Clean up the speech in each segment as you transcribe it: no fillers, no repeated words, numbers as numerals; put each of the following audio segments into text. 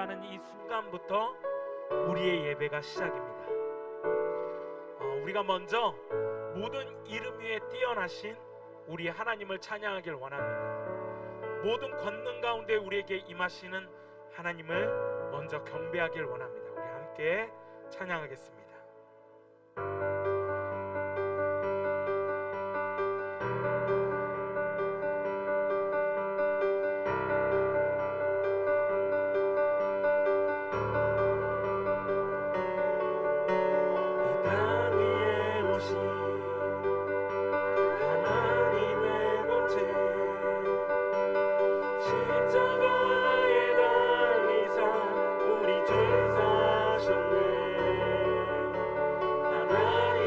예배하는 이 순간부터 우리의 예배가 시작입니다. 우리가 먼저 모든 이름 위에 뛰어나신 우리 하나님을 찬양하길 원합니다. 모든 권능 가운데 우리에게 임하시는 하나님을 먼저 경배하길 원합니다. 우리 함께 찬양하겠습니다. 십자가에 달리사 우리 죄 사셨네. 하나님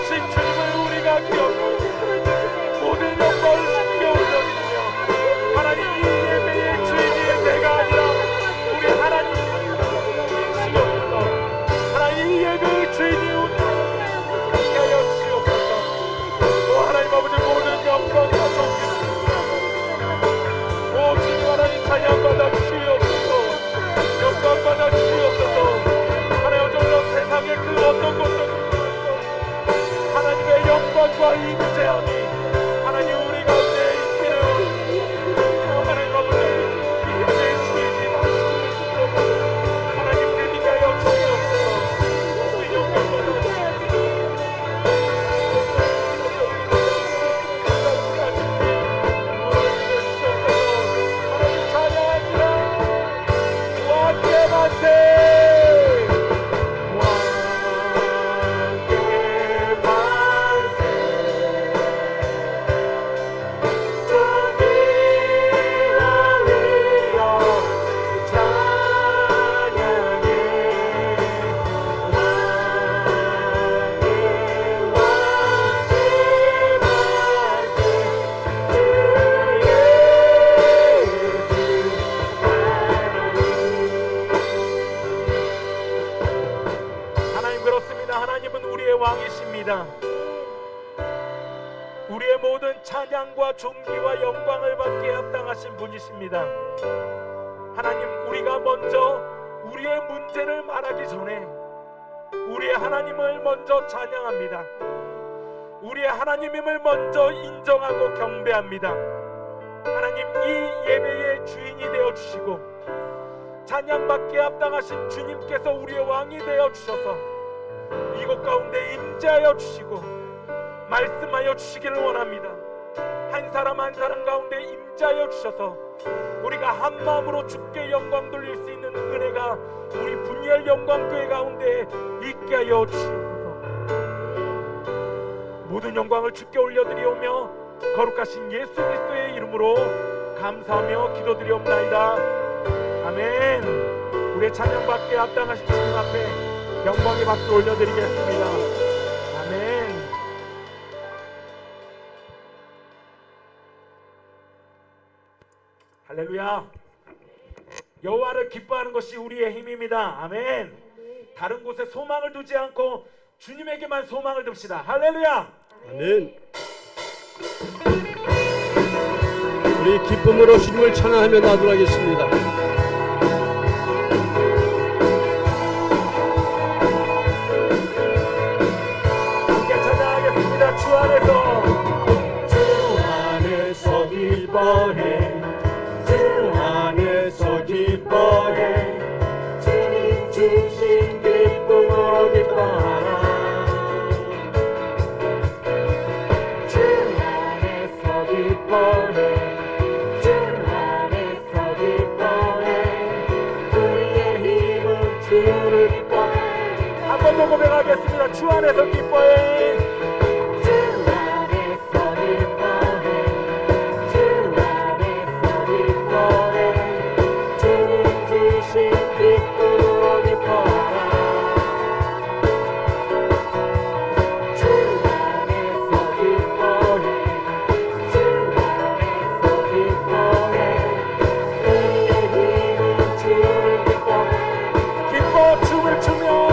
주님을 우리가 기억하고 모든 영광을 주님께 올려드리며 하나님 이 예배의 주인이 내가 아니라 우리 하나님이시옵소서. 하나님 이 예배의 주인이 우리 하여 주옵소서. 오 하나님 아버지 모든 영광과 존귀 오 주님 하나님 찬양받아 주옵소서. 영광받아 주옵소서. 하나님 오늘도 세상의 그 어떤 것도 하나님의 영광과 임재하니 하나님 우리 가운데 있기를 하나님 아버지 이 예배의 주인이 하시옵소서. 하나님 우리가 역사하옵소서. 우리 영광받아 하나님 찬양하시라. 왕께 만세 왕이십니다. 우리의 모든 찬양과 존귀와 영광을 받기에 합당하신 분이십니다. 하나님 우리가 먼저 우리의 문제를 말하기 전에 우리의 하나님을 먼저 찬양합니다. 우리의 하나님임을 먼저 인정하고 경배합니다. 하나님 이 예배의 주인이 되어주시고 찬양받기에 합당하신 주님께서 우리의 왕이 되어주셔서 이곳 가운데 임재하여 주시고 말씀하여 주시기를 원합니다. 한 사람 한 사람 가운데 임재하여 주셔서 우리가 한 마음으로 주께 영광 돌릴 수 있는 은혜가 우리 분열 영광교회 가운데 있게 하여 주시옵소서. 모든 영광을 주께 올려드리오며 거룩하신 예수 그리스도의 이름으로 감사하며 기도드리옵나이다. 아멘. 우리의 찬양받기에 합당하신 주님 앞에 영광의 박수 올려드리겠습니다. 아멘. 할렐루야. 여호와를 기뻐하는 것이 우리의 힘입니다. 아멘. 다른 곳에 소망을 두지 않고 주님에게만 소망을 둡시다. 할렐루야. 아멘. 우리 기쁨으로 주님을 찬양하며 나아가겠습니다. 주 안에서 기뻐해 주 안에서 기뻐해 주님 주신 기쁨으로 기뻐하라 주 안에서 기뻐해 주 안에서 기뻐해 우리의 힘은 주를 기뻐해 한 번 더 고백하겠습니다. 주 안에서 기뻐해 춤을 추며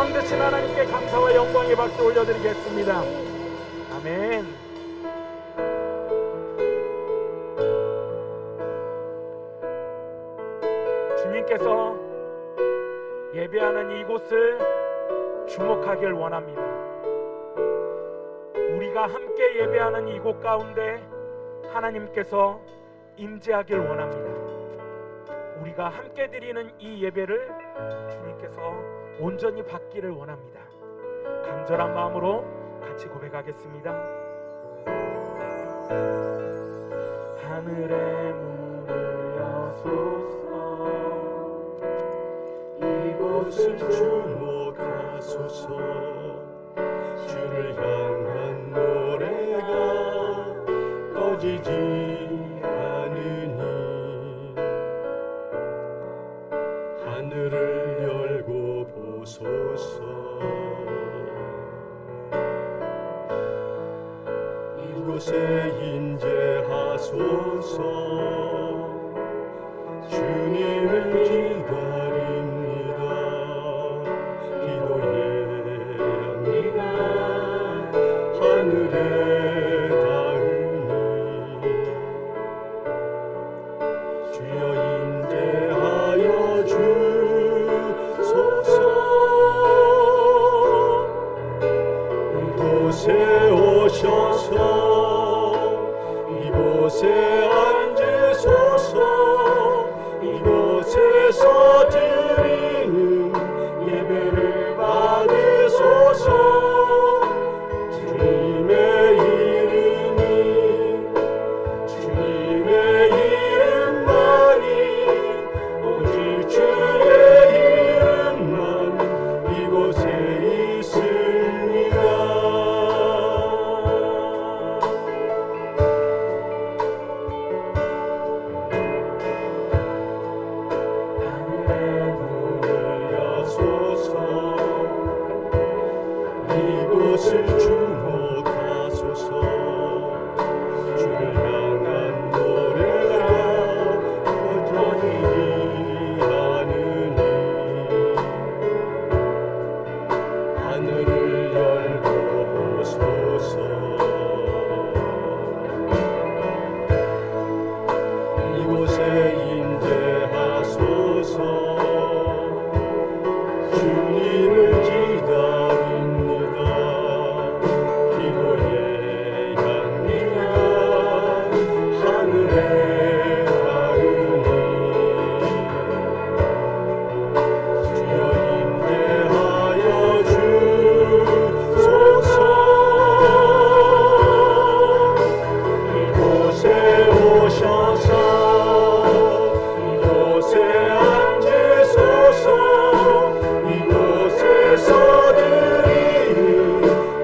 왕 되신 하나님께 감사와 영광의 박수 올려드리겠습니다. 아멘. 주님께서 예배하는 이곳을 주목하길 원합니다. 우리가 함께 예배하는 이곳 가운데 하나님께서 임재하길 원합니다. 우리가 함께 드리는 이 예배를 주님께서 온전히 받기를 원합니다. 간절한 마음으로 같이 고백하겠습니다. 하늘의 문을 여소서, 이곳을 주목하소서. 주를 향한 노래가 꺼지지 않으니 하늘을 열고 보소서. 이곳에 임재하소서. 주님을 기다립니다. 기도의 향기가 하늘에 닿으니 주여 임재하여 주소서. 이곳에 오셔서 이곳에 앉으소서. 이곳에서 드리는 예배를 받으소서. 주님의 이름만이 오직 주의 이름만 이곳에 있습니다. 이곳을 주목하소서. 주를 향한 노래가 꺼지지 않으니 하늘을 열고 보소서. 이곳에 임재하소서. 주님을 기다립니다. 기도의 향기가 하늘에 닿으니 주여 임재하여 주소서. 이곳에 오셔서 이곳에 앉으소서. 이곳에서 드리는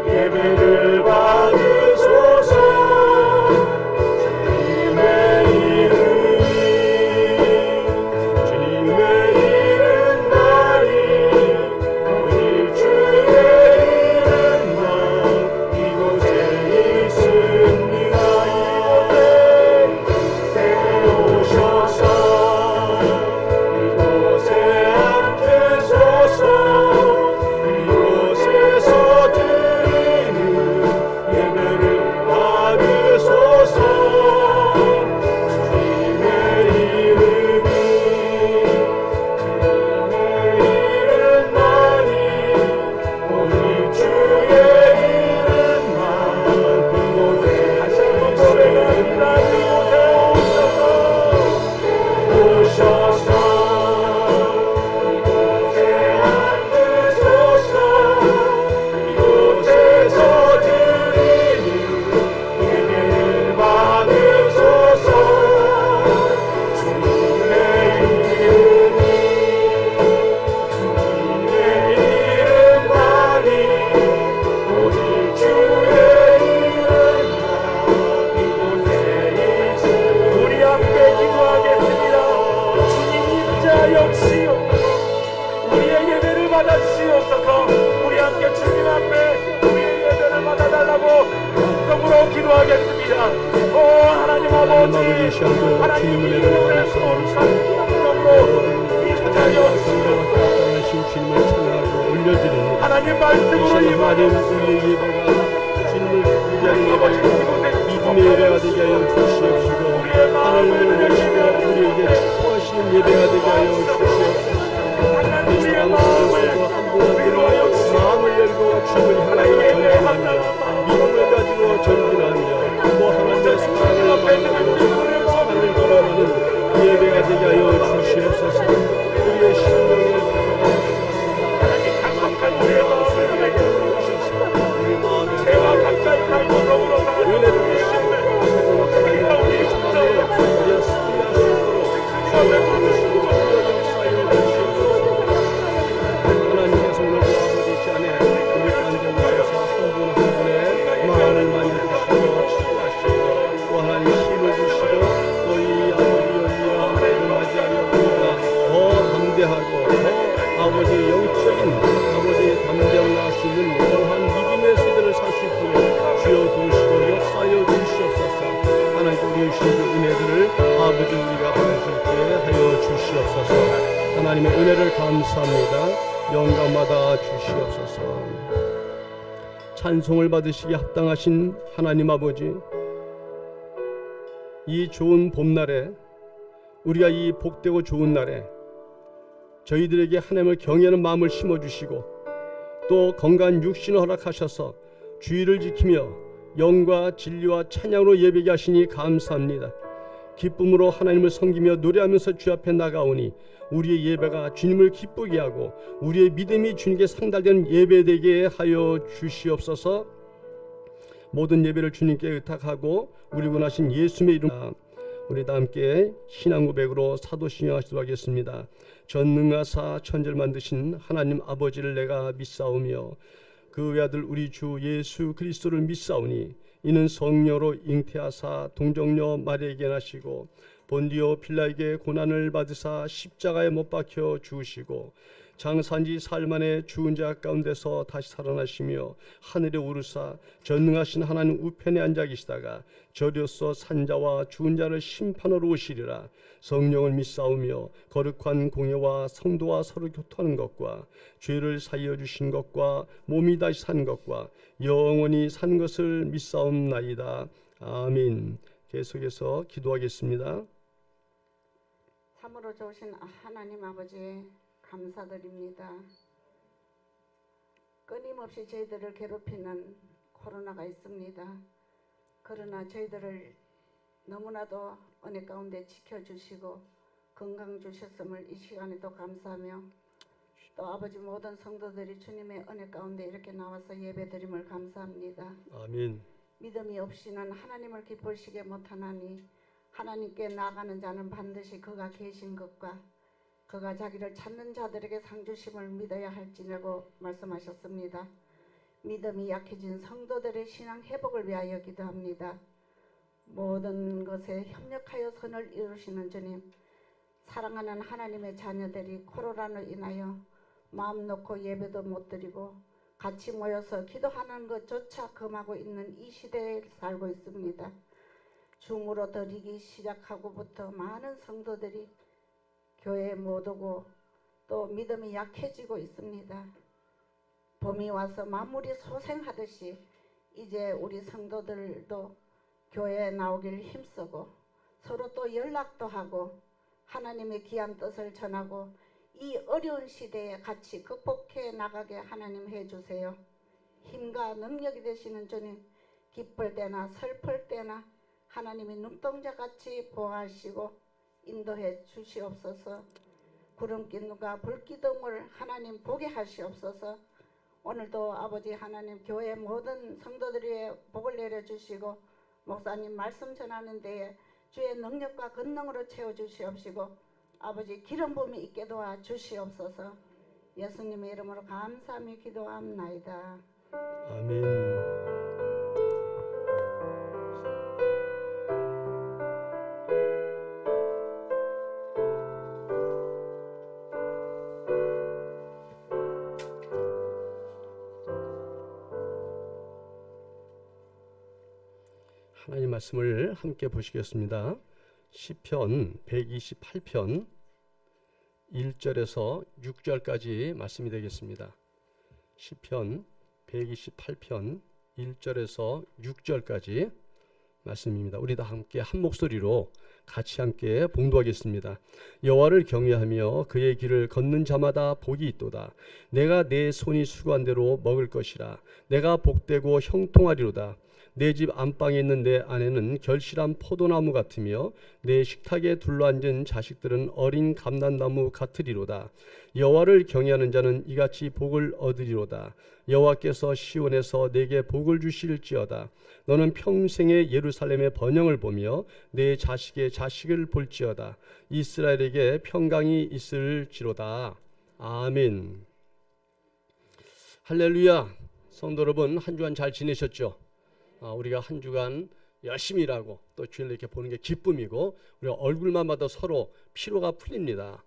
예배를 받으소서. 주님의 이름만이 오직 주의 이름만 이곳에 있습니다. 이곳에 오셔서 이곳에 앉으소서. 이곳에서 드리는 예배를 받으소서. 주님의 이름만이 오직 주의 이름만 이곳에 다시 한번 노래합니다. 오셔서 이곳에 앉으소서. 이곳에서 드리는 예배를 받으소서. 주님의 이름만이 오직 주의 이름만 이곳에 있으니 우리 함께 기도하겠습니다. 주님 임재하여 주시옵소서. 우리의 예배를 받아 주시옵소서. 우리 함께 주님 앞에 우리의 예배를 받아달라고 음성으로 기도하겠습니다. 오 하나님 아버지, 하나님 이곳에 소리찬 음성으로 임재하여 주시옵소서. 주님을 찬양하고 올려드립니다. 하나님 말씀으로 하나님 임하옵소서. 우리의 예배가 주님을 부르자는 예배가 믿음의 예배가 되게 하여 주시옵시고 하나님을 모시고 우리에게 축복하시는 예배가 되게 하여 주시옵소서. 이 사람 속에서도 한 분한 분은 마음을 열고 주님을 향하여 전진하며 믿음을 가지고 전진하며 또 하나님의 사랑을 만나고 사랑을 걸어가는 예배가 되게 하여 주시옵소서. 우리의 심령에 하나님 강력한 은혜가 없으시게 제가 가까이 갈 곳으로 나가는 하나님께서 오늘 아버지 시간에 우리 가운데 오셔서 한 분 한 분의 마음을 만져주시고 치유하시고 또 하나님 힘을 주시고 또 이 아버지 연기와 맞이하여 우리가 더 담대하고 더 아버지 영적인 아버지 담대함을 낳을 수 있는 그러한 믿음의 세대를 살 수 있도록 주여 도우시고 역사하여 주시옵소서. 하나님 우리 주신 그 은혜들을 아버지 우리가 받을 수 있게 하여 주시옵소서. 하나님의 은혜를 감사합니다. 영광마다 주시옵소서. 찬송을 받으시기 합당하신 하나님 아버지, 이 좋은 봄날에 우리가 이 복되고 좋은 날에 저희들에게 하나님을 경외하는 마음을 심어주시고 또 건강한 육신을 허락하셔서 주의를 지키며 영과 진리와 찬양으로 예배하게 하시니 감사합니다. 기쁨으로 하나님을 섬기며 노래하면서 주 앞에 나가오니 우리의 예배가 주님을 기쁘게 하고 우리의 믿음이 주님께 상달되는 예배되게 하여 주시옵소서. 모든 예배를 주님께 의탁하고 우리 원하신 예수님의 이름 우리 다 함께 신앙 고백으로 사도신앙하시도록 하겠습니다. 전능하사 천지를 만드신 하나님 아버지를 내가 믿사오며 그 외아들 우리 주 예수 그리스도를 믿사오니 이는 성령으로 잉태하사 동정녀 마리아에게 나시고 본디오 빌라에게 고난을 받으사 십자가에 못 박혀 죽으시고 장사한지 사흘 만에 죽은 자 가운데서 다시 살아나시며 하늘에 오르사 전능하신 하나님 우편에 앉아 계시다가 저리로서 산자와 죽은 자를 심판하러 오시리라. 성령을 믿사오며 거룩한 공예와 성도와 서로 교통하는 것과 죄를 사하여 주신 것과 몸이 다시 산 것과 영원히 산 것을 믿사옵나이다. 아멘. 계속해서 기도하겠습니다. 참으로 좋으신 하나님 아버지 감사드립니다. 끊임없이 저희들을 괴롭히는 코로나가 있습니다. 그러나 저희들을 너무나도 은혜 가운데 지켜주시고 건강 주셨음을 이 시간에도 감사하며 또 아버지 모든 성도들이 주님의 은혜 가운데 이렇게 나와서 예배드림을 감사합니다. 아멘. 믿음이 없이는 하나님을 기쁘시게 못하나니 하나님께 나아가는 자는 반드시 그가 계신 것과 그가 자기를 찾는 자들에게 상 주심을 믿어야 할지라고 말씀하셨습니다. 믿음이 약해진 성도들의 신앙 회복을 위하여 기도합니다. 모든 것에 협력하여 선을 이루시는 주님, 사랑하는 하나님의 자녀들이 코로나로 인하여 마음 놓고 예배도 못 드리고 같이 모여서 기도하는 것조차 금하고 있는 이 시대에 살고 있습니다. 줌으로 드리기 시작하고부터 많은 성도들이 교회에 못 오고 또 믿음이 약해지고 있습니다. 봄이 와서 만물이 소생하듯이 이제 우리 성도들도 교회에 나오길 힘쓰고 서로 또 연락도 하고 하나님의 귀한 뜻을 전하고 이 어려운 시대에 같이 극복해 나가게 하나님 해주세요. 힘과 능력이 되시는 주님, 기쁠 때나 슬플 때나 하나님이 눈동자같이 보호하시고 인도해 주시옵소서. 구름기둥과 불기둥을 하나님 보게 하시옵소서. 오늘도 아버지 하나님 교회 모든 성도들의 복을 내려주시고 목사님 말씀 전하는 데에 주의 능력과 권능으로 채워주시옵시고 아버지 기름 부음이 있게 도와 주시옵소서. 예수님의 이름으로 감사하며 기도합나이다. 아멘. 하나님 말씀을 함께 보시겠습니다. 시편 128편 1절에서 6절까지 말씀이 되겠습니다. 시편 128편 1절에서 6절까지 말씀입니다. 우리 다 함께 한 목소리로 같이 함께 봉독하겠습니다. 여호와를 경외하며 그의 길을 걷는 자마다 복이 있도다. 내가 내 손이 수고한 대로 먹을 것이라. 내가 복되고 형통하리로다. 내 집 안방에 있는 내 아내는 결실한 포도나무 같으며 내 식탁에 둘러앉은 자식들은 어린 감람나무 같으리로다. 여호와를 경외하는 자는 이같이 복을 얻으리로다. 여호와께서 시온에서 내게 복을 주실지어다. 너는 평생에 예루살렘의 번영을 보며 내 자식의 자식을 볼지어다. 이스라엘에게 평강이 있을지로다. 아멘. 할렐루야. 성도 여러분, 한 주간 잘 지내셨죠? 우리가 한 주간 열심히 일하고 또 주일을 이렇게 보는 게 기쁨이고, 우리가 얼굴만 봐도 서로 피로가 풀립니다.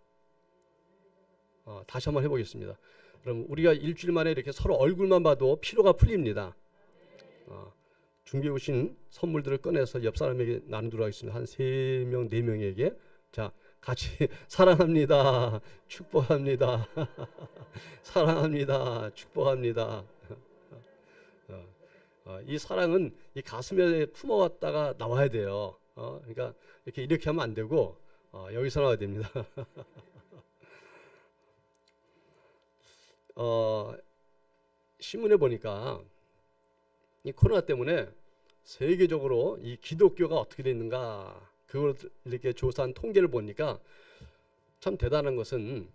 다시 한번 해보겠습니다. 그럼 우리가 일주일 만에 이렇게 서로 얼굴만 봐도 피로가 풀립니다. 준비해 오신 선물들을 꺼내서 옆 사람에게 나누도록 하겠습니다. 한 3명, 4명에게. 자, 같이 사랑합니다. 축복합니다. 사랑합니다. 축복합니다. 이 사랑은 이 가슴에 품어왔다가 나와야 돼요. 그러니까 이렇게 하면 안 되고 여기서 나와야 됩니다. 신문에 보니까 이 코로나 때문에 세계적으로 이 기독교가 어떻게 됐는가, 그걸 이렇게 조사한 통계를 보니까 참 대단한 것은,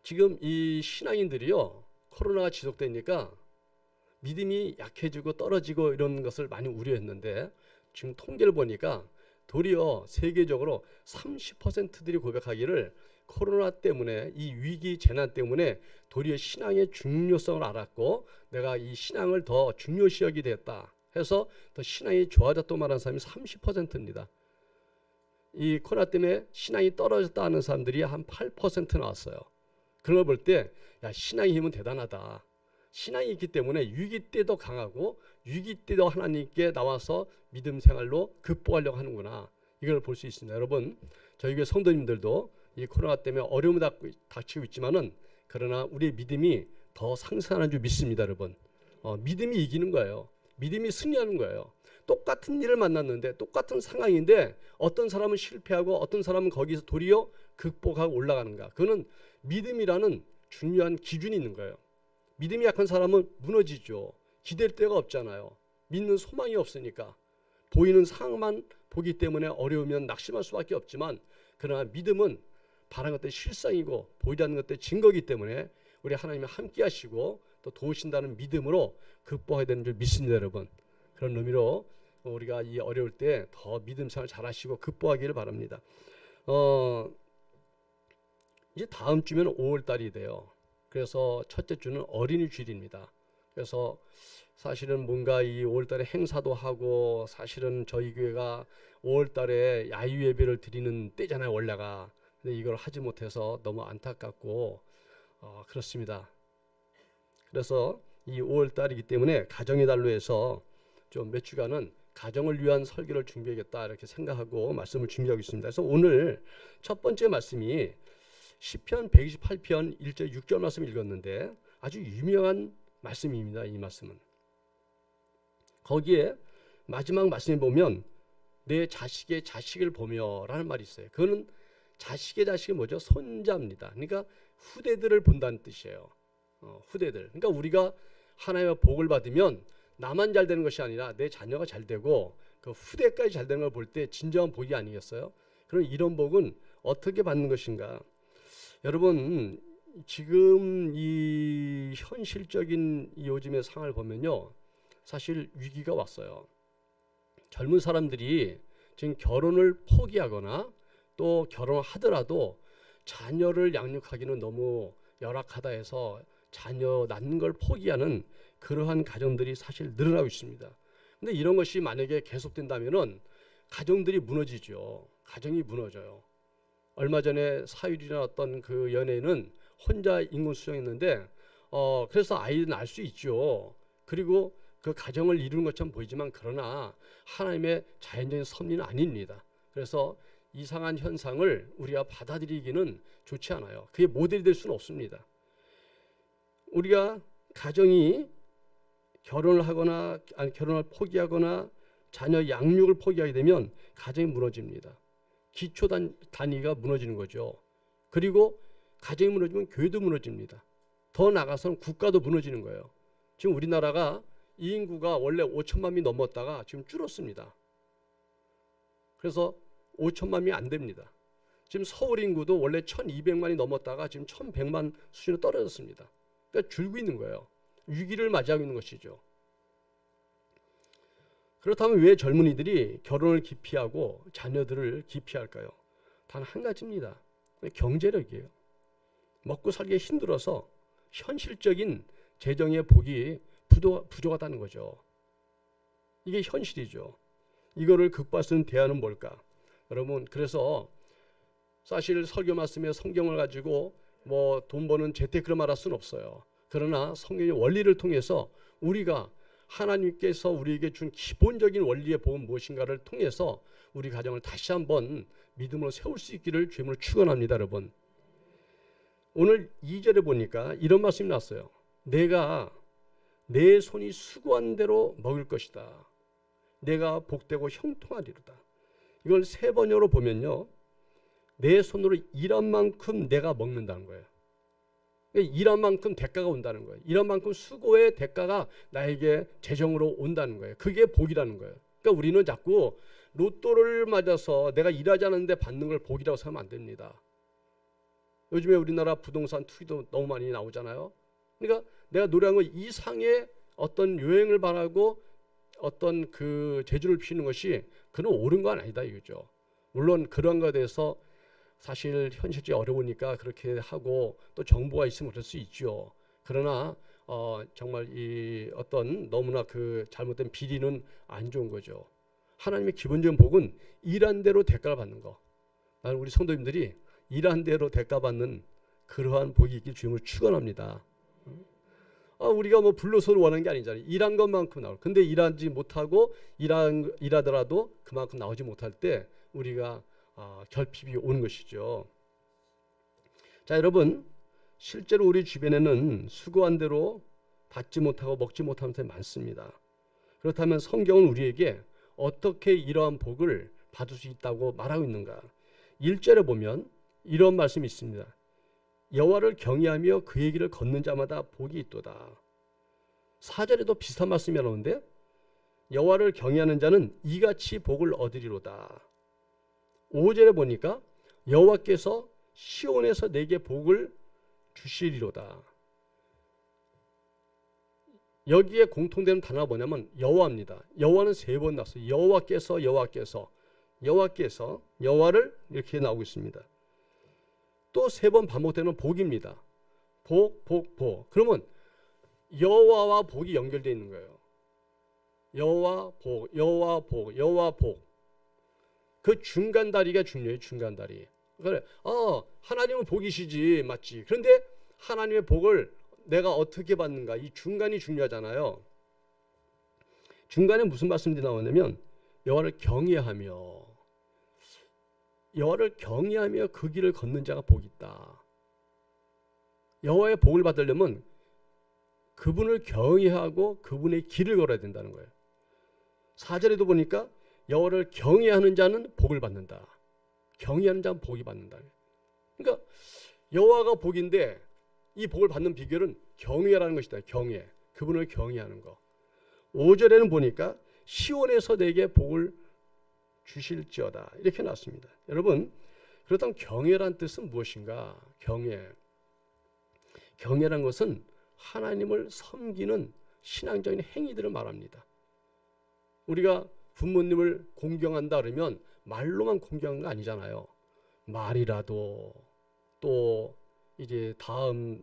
지금 이 신앙인들이요, 코로나가 지속되니까 믿음이 약해지고 떨어지고 이런 것을 많이 우려했는데, 지금 통계를 보니까 도리어 세계적으로 30%들이 고백하기를 코로나 때문에, 이 위기 재난 때문에 도리어 신앙의 중요성을 알았고 내가 이 신앙을 더 중요시 여기게 됐다 해서 더 신앙이 좋아졌다고 말하는 사람이 30%입니다. 이 코로나 때문에 신앙이 떨어졌다 하는 사람들이 한 8% 나왔어요. 그런 걸 볼 때, 야, 신앙의 힘은 대단하다. 신앙이 있기 때문에 위기 때도 강하고 위기 때도 하나님께 나와서 믿음 생활로 극복하려고 하는구나, 이걸 볼 수 있습니다. 여러분, 저희 교회 성도님들도 이 코로나 때문에 어려움을 닥치고 있지만은, 그러나 우리의 믿음이 더 상승하는 줄 믿습니다. 여러분, 믿음이 이기는 거예요. 믿음이 승리하는 거예요. 똑같은 일을 만났는데, 똑같은 상황인데 어떤 사람은 실패하고 어떤 사람은 거기서 도리어 극복하고 올라가는가, 그거는 믿음이라는 중요한 기준이 있는 거예요. 믿음이 약한 사람은 무너지죠. 기댈 데가 없잖아요. 믿는 소망이 없으니까. 보이는 상황만 보기 때문에 어려우면 낙심할 수밖에 없지만, 그러나 믿음은 바라는 것들이 실상이고 보이지 않는 것들이 증거이기 때문에 우리 하나님이 함께 하시고 또 도우신다는 믿음으로 극복해야 되는 줄 믿습니다. 여러분, 그런 의미로 우리가 이 어려울 때 더 믿음 생활 잘 하시고 극복하기를 바랍니다. 이제 다음 주면 5월 달이 돼요. 그래서 첫째 주는 어린이 주일입니다. 그래서 사실은 뭔가 이 5월 달에 행사도 하고, 사실은 저희 교회가 5월 달에 야유 예배를 드리는 때잖아요, 원래가. 근데 이걸 하지 못해서 너무 안타깝고 그렇습니다. 그래서 이 5월 달이기 때문에 가정의 달로 해서 좀 몇 주간은 가정을 위한 설교를 준비하겠다, 이렇게 생각하고 말씀을 준비하고 있습니다. 그래서 오늘 첫 번째 말씀이 시편 128편 1절 6절 말씀 읽었는데, 아주 유명한 말씀입니다. 이 말씀은 거기에 마지막 말씀에 보면 내 자식의 자식을 보며 라는 말이 있어요. 그거는 자식의 자식이 뭐죠? 손자입니다. 그러니까 후대들을 본다는 뜻이에요. 후대들. 그러니까 우리가 하나님의 복을 받으면 나만 잘 되는 것이 아니라 내 자녀가 잘 되고 그 후대까지 잘 되는 걸 볼 때 진정한 복이 아니겠어요? 그럼 이런 복은 어떻게 받는 것인가? 여러분, 지금 이 현실적인 요즘의 상황을 보면요, 사실 위기가 왔어요. 젊은 사람들이 지금 결혼을 포기하거나 또 결혼을 하더라도 자녀를 양육하기는 너무 열악하다 해서 자녀 낳는 걸 포기하는 그러한 가정들이 사실 늘어나고 있습니다. 근데 이런 것이 만약에 계속된다면은 가정들이 무너지죠. 가정이 무너져요. 얼마 전에 사유리나 어떤 그 연예인은 혼자 인공 수정했는데 그래서 아이를 낳을 수 있죠. 그리고 그 가정을 이루는 것처럼 보이지만, 그러나 하나님의 자연적인 섭리는 아닙니다. 그래서 이상한 현상을 우리가 받아들이기는 좋지 않아요. 그게 모델이 될 수는 없습니다. 우리가 가정이 결혼을 하거나 아니 결혼을 포기하거나 자녀 양육을 포기하게 되면 가정이 무너집니다. 기초 단위가 무너지는 거죠. 그리고 가정이 무너지면 교회도 무너집니다. 더 나아가서는 국가도 무너지는 거예요. 지금 우리나라가 이 인구가 원래 5천만 명이 넘었다가 지금 줄었습니다. 그래서 5천만 명이 안 됩니다. 지금 서울 인구도 원래 1,200만이 넘었다가 지금 1,100만 수준으로 떨어졌습니다. 그러니까 줄고 있는 거예요. 위기를 맞이하고 있는 것이죠. 그렇다면 왜 젊은이들이 결혼을 기피하고 자녀들을 기피할까요? 단 한 가지입니다. 경제력이에요. 먹고 살기 힘들어서 현실적인 재정의 복이 부족하다는 거죠. 이게 현실이죠. 이거를 극복할 수 있는 대안은 뭘까? 여러분, 그래서 사실 설교 말씀에 성경을 가지고 뭐 돈 버는 재테크를 말할 수는 없어요. 그러나 성경의 원리를 통해서 우리가 하나님께서 우리에게 준 기본적인 원리의 복은 무엇인가를 통해서 우리 가정을 다시 한번 믿음으로 세울 수 있기를 주님으로 축원합니다, 여러분. 오늘 2절에 보니까 이런 말씀이 났어요. 내가 내 손이 수고한 대로 먹을 것이다. 내가 복되고 형통하리로다. 이걸 세 번역으로 보면요, 내 손으로 일한 만큼 내가 먹는다는 거예요. 일한 만큼 대가가 온다는 거예요. 일한 만큼 수고의 대가가 나에게 재정으로 온다는 거예요. 그게 복이라는 거예요. 그러니까 우리는 자꾸 로또를 맞아서 내가 일하지 않았는데 받는 걸 복이라고 생각하면 안 됩니다. 요즘에 우리나라 부동산 투기도 너무 많이 나오잖아요. 그러니까 내가 노래한 것 이상의 어떤 요행을 바라고 어떤 그 재주를 피우는 것이 그는 옳은 건 아니다 이거죠. 물론 그런 것에 대해서 사실 현실적이 어려우니까 그렇게 하고 또 정보가 있으면 그럴 수 있죠. 그러나 정말 이 어떤 너무나 그 잘못된 비리는 안 좋은 거죠. 하나님의 기본적인 복은 일한 대로 대가를 받는 거. 나는 우리 성도님들이 일한 대로 대가 받는 그러한 복이 있길 주님을 축원합니다. 우리가 뭐 불로소를 원하는 게 아니잖아요. 일한 것만큼 나올. 근데 일하지 못하고 일하더라도 그만큼 나오지 못할 때 우리가 결핍이 오는 것이죠. 자, 여러분, 실제로 우리 주변에는 수고한 대로 받지 못하고 먹지 못하는 사람이 많습니다. 그렇다면 성경은 우리에게 어떻게 이러한 복을 받을 수 있다고 말하고 있는가? 1절에 보면 이런 말씀이 있습니다. 여호와를 경외하며 그의 길을 걷는 자마다 복이 있도다. 4절에도 비슷한 말씀이 나오는데 여호와를 경외하는 자는 이같이 복을 얻으리로다. 5절에 보니까 여호와께서 시온에서 내게 복을 주시리로다. 여기에 공통되는 단어가 뭐냐면 여호와입니다. 여호와는 3번 나왔어요. 여호와께서 여호와를 이렇게 나오고 있습니다. 또 3번 반복되는 복입니다. 복. 그러면 여호와와 복이 연결되어 있는 거예요. 여호와 복. 그 중간 다리가 중요해요. 중간 다리. 그래, 하나님은 복이시지, 맞지? 그런데 하나님의 복을 내가 어떻게 받는가? 이 중간이 중요하잖아요. 중간에 무슨 말씀이 나오냐면 여호와를 경외하며 그 길을 걷는 자가 복이 있다. 여호와의 복을 받으려면 그분을 경외하고 그분의 길을 걸어야 된다는 거예요. 4절에도 보니까 여호와를 경외하는 자는 복을 받는다. 경외하는 자는 복이 받는다. 그러니까 여호와가 복인데 이 복을 받는 비결은 경외라는 것이다. 경외. 그분을 경외하는 거. 5절에는 보니까 시온에서 내게 복을 주실지어다. 이렇게 나왔습니다. 여러분, 그렇다면 경외란 뜻은 무엇인가? 경외란 것은 하나님을 섬기는 신앙적인 행위들을 말합니다. 우리가 부모님을 공경한다 그러면 말로만 공경하는 거 아니잖아요. 말이라도 또 이제 다음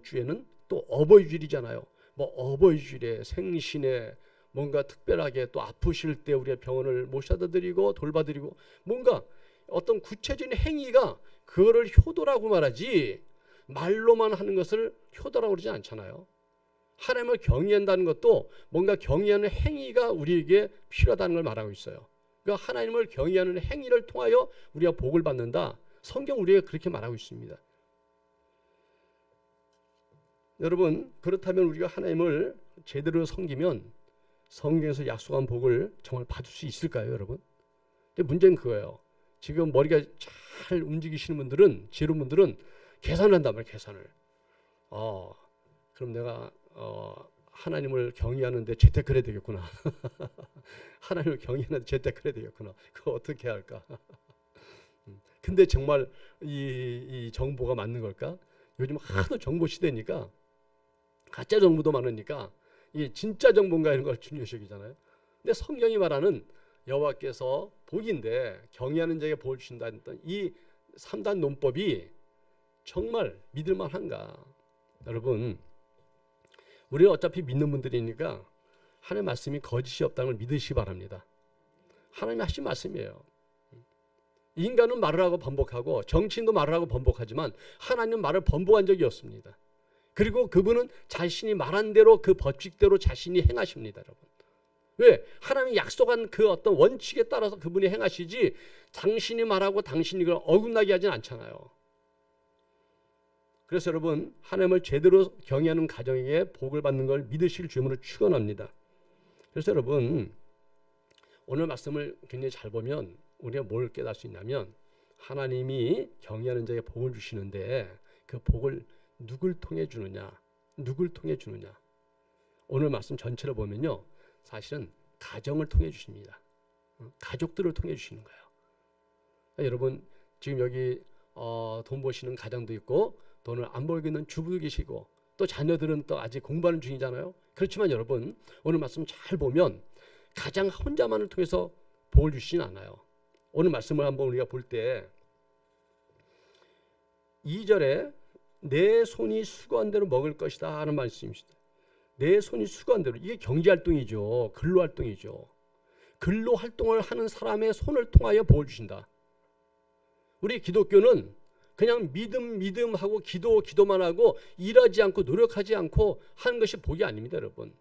주에는 또 어버이주일이잖아요. 뭐 어버이주일에 생신에 뭔가 특별하게 또 아프실 때 우리가 병원을 모셔다 드리고 돌봐드리고 뭔가 어떤 구체적인 행위가 그거를 효도라고 말하지 말로만 하는 것을 효도라고 그러지 않잖아요. 하나님을 경외한다는 것도 뭔가 경외하는 행위가 우리에게 필요하다는 걸 말하고 있어요. 그러니까 하나님을 경외하는 행위를 통하여 우리가 복을 받는다. 성경 우리에게 그렇게 말하고 있습니다. 여러분, 그렇다면 우리가 하나님을 제대로 섬기면 성경에서 약속한 복을 정말 받을 수 있을까요, 여러분? 근데 문제는 그거예요. 지금 머리가 잘 움직이시는 분들은, 지혜로운 분들은 계산을 한단 말이에요, 계산을. 그럼 내가 하나님을 경외하는데 재테크를 해야 되겠구나. 하나님을 경외하는데 재테크를 해야 되겠구나. 그거 어떻게 해야 할까? 근데 정말 이 정보가 맞는 걸까? 요즘 하도 정보 시대니까, 가짜 정보도 많으니까 이게 진짜 정보인가 이런 걸 중요시하잖아요. 근데 성경이 말하는 여호와께서 복인데 경외하는 자에게 복을 주신다는 이 3단 논법이 정말 믿을 만한가? 여러분, 우리는 어차피 믿는 분들이니까 하나님의 말씀이 거짓이 없다는 걸 믿으시기 바랍니다. 하나님이 하신 말씀이에요. 인간은 말을 하고 번복하고 정치인도 말을 하고 번복하지만 하나님은 말을 번복한 적이 없습니다. 그리고 그분은 자신이 말한 대로 그 법칙대로 자신이 행하십니다, 여러분. 왜? 하나님이 약속한 그 어떤 원칙에 따라서 그분이 행하시지 당신이 말하고 당신이 이걸 어긋나게 하진 않잖아요. 그래서 여러분, 하나님을 제대로 경외하는 가정에게 복을 받는 걸 믿으실 주님으로 축원합니다. 그래서 여러분, 오늘 말씀을 굉장히 잘 보면 우리가 뭘 깨달을 수 있냐면 하나님이 경외하는 자에게 복을 주시는데 그 복을 누굴 통해 주느냐? 누굴 통해 주느냐? 오늘 말씀 전체를 보면요, 사실은 가정을 통해 주십니다. 가족들을 통해 주시는 거예요. 여러분, 지금 여기 돈 버시는 가정도 있고 돈을 안 벌고 있는 주부도 계시고 또 자녀들은 또 아직 공부하는 중이잖아요. 그렇지만 여러분, 오늘 말씀 잘 보면 가장 혼자만을 통해서 복을 주시진 않아요. 오늘 말씀을 한번 우리가 볼 때 2절에 내 손이 수고한 대로 먹을 것이다 하는 말씀입니다. 내 손이 수고한 대로, 이게 경제활동이죠. 근로활동이죠. 근로활동을 하는 사람의 손을 통하여 복을 주신다. 우리 기독교는 그냥 믿음 하고 기도만 하고 일하지 않고 노력하지 않고 하는 것이 복이 아닙니다, 여러분.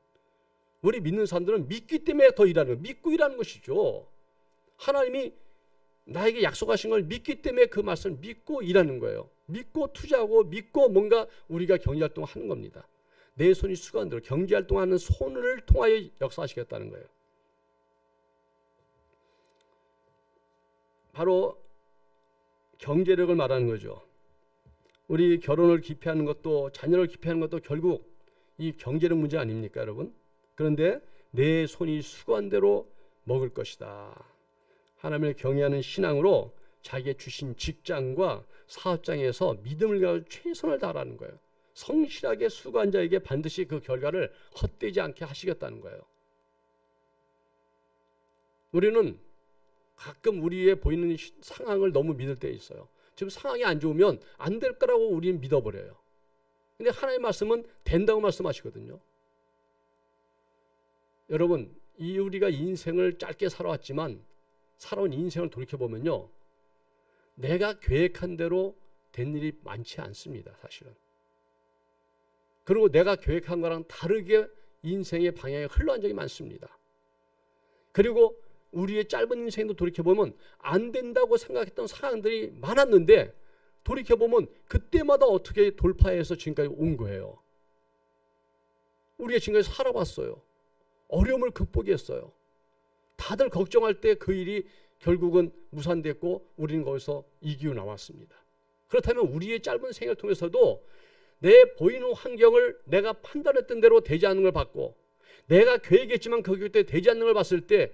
우리 믿는 사람들은 믿기 때문에 더 일하는 거예요. 믿고 일하는 것이죠. 하나님이 나에게 약속하신 걸 믿기 때문에 그 말씀을 믿고 일하는 거예요. 믿고 투자하고 믿고 뭔가 우리가 경제활동을 하는 겁니다. 내 손이 수고한 대로 경제활동하는 손을 통하여 역사하시겠다는 거예요. 바로 경제력을 말하는 거죠. 우리 결혼을 기피하는 것도 자녀를 기피하는 것도 결국 이 경제력 문제 아닙니까, 여러분? 그런데 내 손이 수고한 대로 먹을 것이다. 하나님을 경외하는 신앙으로 자기의 주신 직장과 사업장에서 믿음을 가지고 최선을 다하라는 거예요. 성실하게 수고한 자에게 반드시 그 결과를 헛되지 않게 하시겠다는 거예요. 우리는 가끔 우리의 보이는 상황을 너무 믿을 때 있어요. 지금 상황이 안 좋으면 안 될 거라고 우리는 믿어버려요. 근데 하나님의 말씀은 된다고 말씀하시거든요. 여러분, 우리가 인생을 짧게 살아왔지만 살아온 인생을 돌이켜보면요, 내가 계획한 대로 된 일이 많지 않습니다, 사실은. 그리고 내가 계획한 거랑 다르게 인생의 방향이 흘러간 적이 많습니다. 그리고 우리의 짧은 인생도 돌이켜보면 안 된다고 생각했던 상황들이 많았는데 돌이켜보면 그때마다 어떻게 돌파해서 지금까지 온 거예요. 우리가 지금까지 살아왔어요. 어려움을 극복했어요. 다들 걱정할 때 그 일이 결국은 무산됐고 우리는 거기서 이기고 나왔습니다. 그렇다면 우리의 짧은 생애를 통해서도 내 보이는 환경을 내가 판단했던 대로 되지 않는 걸 봤고 내가 계획했지만 그때 되지 않는 걸 봤을 때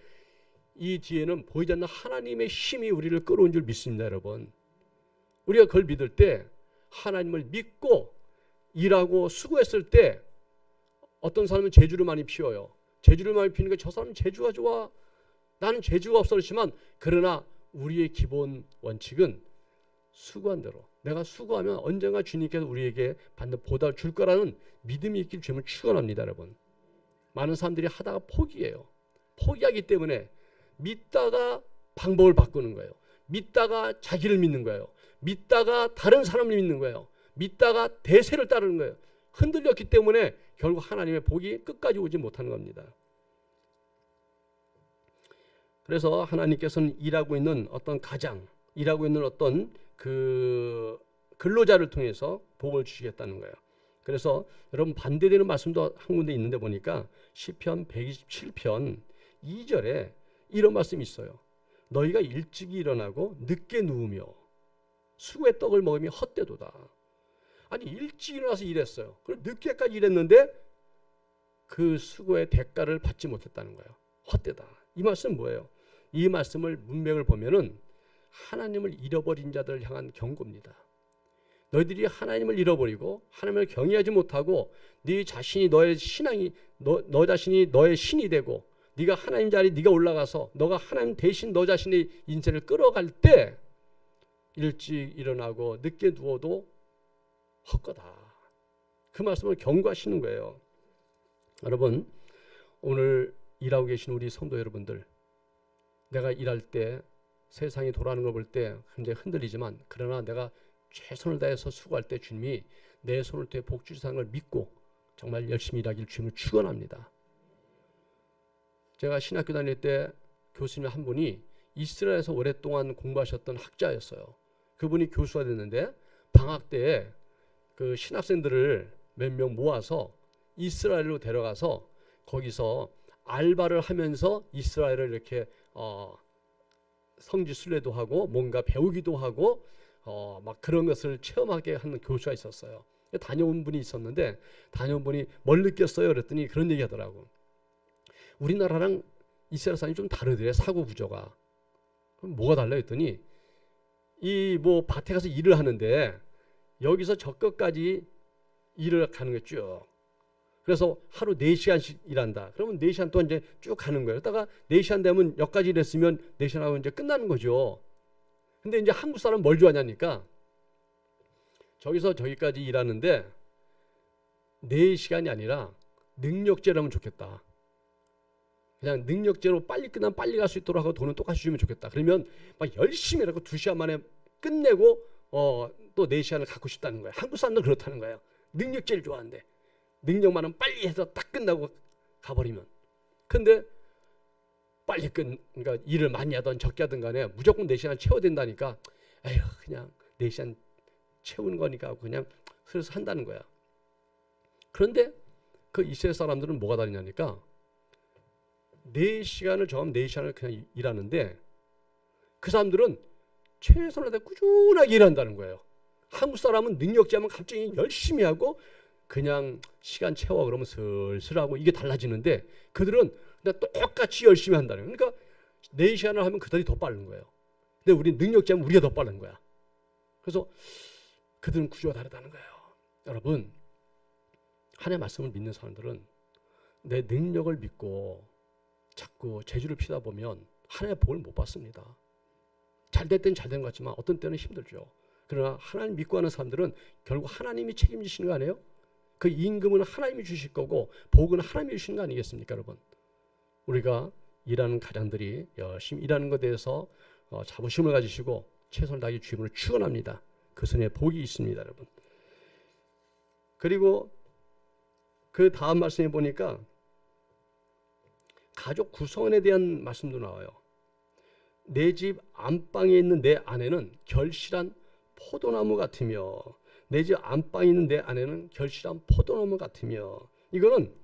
이 뒤에는 보이지 않는 하나님의 힘이 우리를 끌어온 줄 믿습니다, 여러분. 우리가 그걸 믿을 때 하나님을 믿고 일하고 수고했을 때 어떤 사람은 재주를 많이 피워요. 재주를 많이 피우니까 저 사람은 재주가 좋아. 나는 재주가 없었지만 그러나 우리의 기본 원칙은 수고한 대로 내가 수고하면 언젠가 주님께서 우리에게 받는 보답을 줄 거라는 믿음이 있길 주님을 축원합니다, 여러분. 많은 사람들이 하다가 포기해요. 포기하기 때문에 믿다가 방법을 바꾸는 거예요. 믿다가 자기를 믿는 거예요. 믿다가 다른 사람을 믿는 거예요. 믿다가 대세를 따르는 거예요. 흔들렸기 때문에 결국 하나님의 복이 끝까지 오지 못하는 겁니다. 그래서 하나님께서는 일하고 있는 어떤 가장, 일하고 있는 어떤 그 근로자를 통해서 복을 주시겠다는 거예요. 그래서 여러분 반대되는 말씀도 한 군데 있는데 보니까 시편 127편 2절에 이런 말씀이 있어요. 너희가 일찍이 일어나고 늦게 누우며 수고의 떡을 먹으며 헛되도다. 아니 일찍 일어나서 일했어요. 그리고 늦게까지 일했는데 그 수고의 대가를 받지 못했다는 거예요. 헛되다. 이 말씀은 뭐예요? 이 말씀을 문맥을 보면은 하나님을 잃어버린 자들을 향한 경고입니다. 너희들이 하나님을 잃어버리고 하나님을 경외하지 못하고 네 자신이 너의 신앙이 너 자신이 너의 신이 되고 네가 하나님 자리에 네가 올라가서 너가 하나님 대신 너 자신의 인생을 끌어갈 때 일찍 일어나고 늦게 누워도 헛거다. 그 말씀을 경고하시는 거예요. 여러분 오늘 일하고 계신 우리 성도 여러분들, 내가 일할 때 세상이 돌아가는 걸 볼 때 굉장히 흔들리지만 그러나 내가 최선을 다해서 수고할 때 주님이 내 손을 통해 복 주시는 걸 믿고 정말 열심히 일하길 주님을 축원합니다. 제가 신학교 다닐 때 교수님 한 분이 이스라엘에서 오랫동안 공부하셨던 학자였어요. 그분이 교수가 됐는데 방학 때에 그 신학생들을 몇 명 모아서 이스라엘로 데려가서 거기서 알바를 하면서 이스라엘을 이렇게 성지 순례도 하고 뭔가 배우기도 하고 막 그런 것을 체험하게 하는 교수가 있었어요. 다녀온 분이 있었는데 다녀온 분이 뭘 느꼈어요? 그랬더니 그런 얘기 하더라고. 우리나라랑 이스라엘 사람이 좀 다르더래, 사고 구조가. 그럼 뭐가 달라 했더니 이 뭐 밭에 가서 일을 하는데 여기서 저 끝까지 일을 가는 거예요, 쭉. 그래서 하루 4시간씩 일한다. 그러면 4시간 동안 이제 쭉 가는 거예요. 그러다가 4시간 되면 여기까지 일했으면 4시간 하고 이제 끝나는 거죠. 근데 이제 한국 사람은 뭘 좋아하냐니까 저기서 저기까지 일하는데 4시간이 아니라 능력제로 하면 좋겠다. 그냥 능력제로 빨리 끝나면 빨리 갈 수 있도록 하고 돈은 똑같이 주면 좋겠다. 그러면 막 열심히 하고 2시간 만에 끝내고 또 4시간을 갖고 싶다는 거예요. 한국 사람도 그렇다는 거예요. 능력제를 좋아하는데 능력만은 빨리 해서 딱 끝나고 가버리면. 근데 빨리 그러니까 일을 많이 하든 적게 하든 간에 무조건 4시간 채워야 된다니까 에휴 그냥 4시간 채우는 거니까 그냥 슬슬 한다는 거야. 그런데 그 이스라엘 사람들은 뭐가 다르냐니까 4시간을 정하면 4시간을 그냥 일하는데 그 사람들은 최선을 다해 꾸준하게 일한다는 거예요. 한국 사람은 능력자면 갑자기 열심히 하고 그냥 시간 채워 그러면 슬슬 하고 이게 달라지는데 그들은 그냥 똑같이 열심히 한다는 거예요. 그러니까 4시간을 하면 그들이 더 빠른 거예요. 근데 우리 능력자면 우리가 더 빠른 거야. 그래서 그들은 구조가 다르다는 거예요. 여러분 하나님의 말씀을 믿는 사람들은 내 능력을 믿고 자꾸 재주를 피다 보면 하나님의 복을 못 받습니다. 잘 될 때는 잘 된 것 같지만 어떤 때는 힘들죠. 그러나 하나님 믿고 하는 사람들은 결국 하나님이 책임지시는 거 아니에요? 그 임금은 하나님이 주실 거고 복은 하나님이 주시는 거 아니겠습니까, 여러분? 우리가 일하는 가장들이 열심히 일하는 것에 대해서 자부심을 가지시고 최선을 다하기 주님을 축원합니다. 그 손에 복이 있습니다, 여러분. 그리고 그 다음 말씀에 보니까 가족 구성원에 대한 말씀도 나와요. 내 집 안방에 있는 내 아내는 결실한 포도나무 같으며 내 집 안방에 있는 내 아내는 결실한 포도나무 같으며 이거는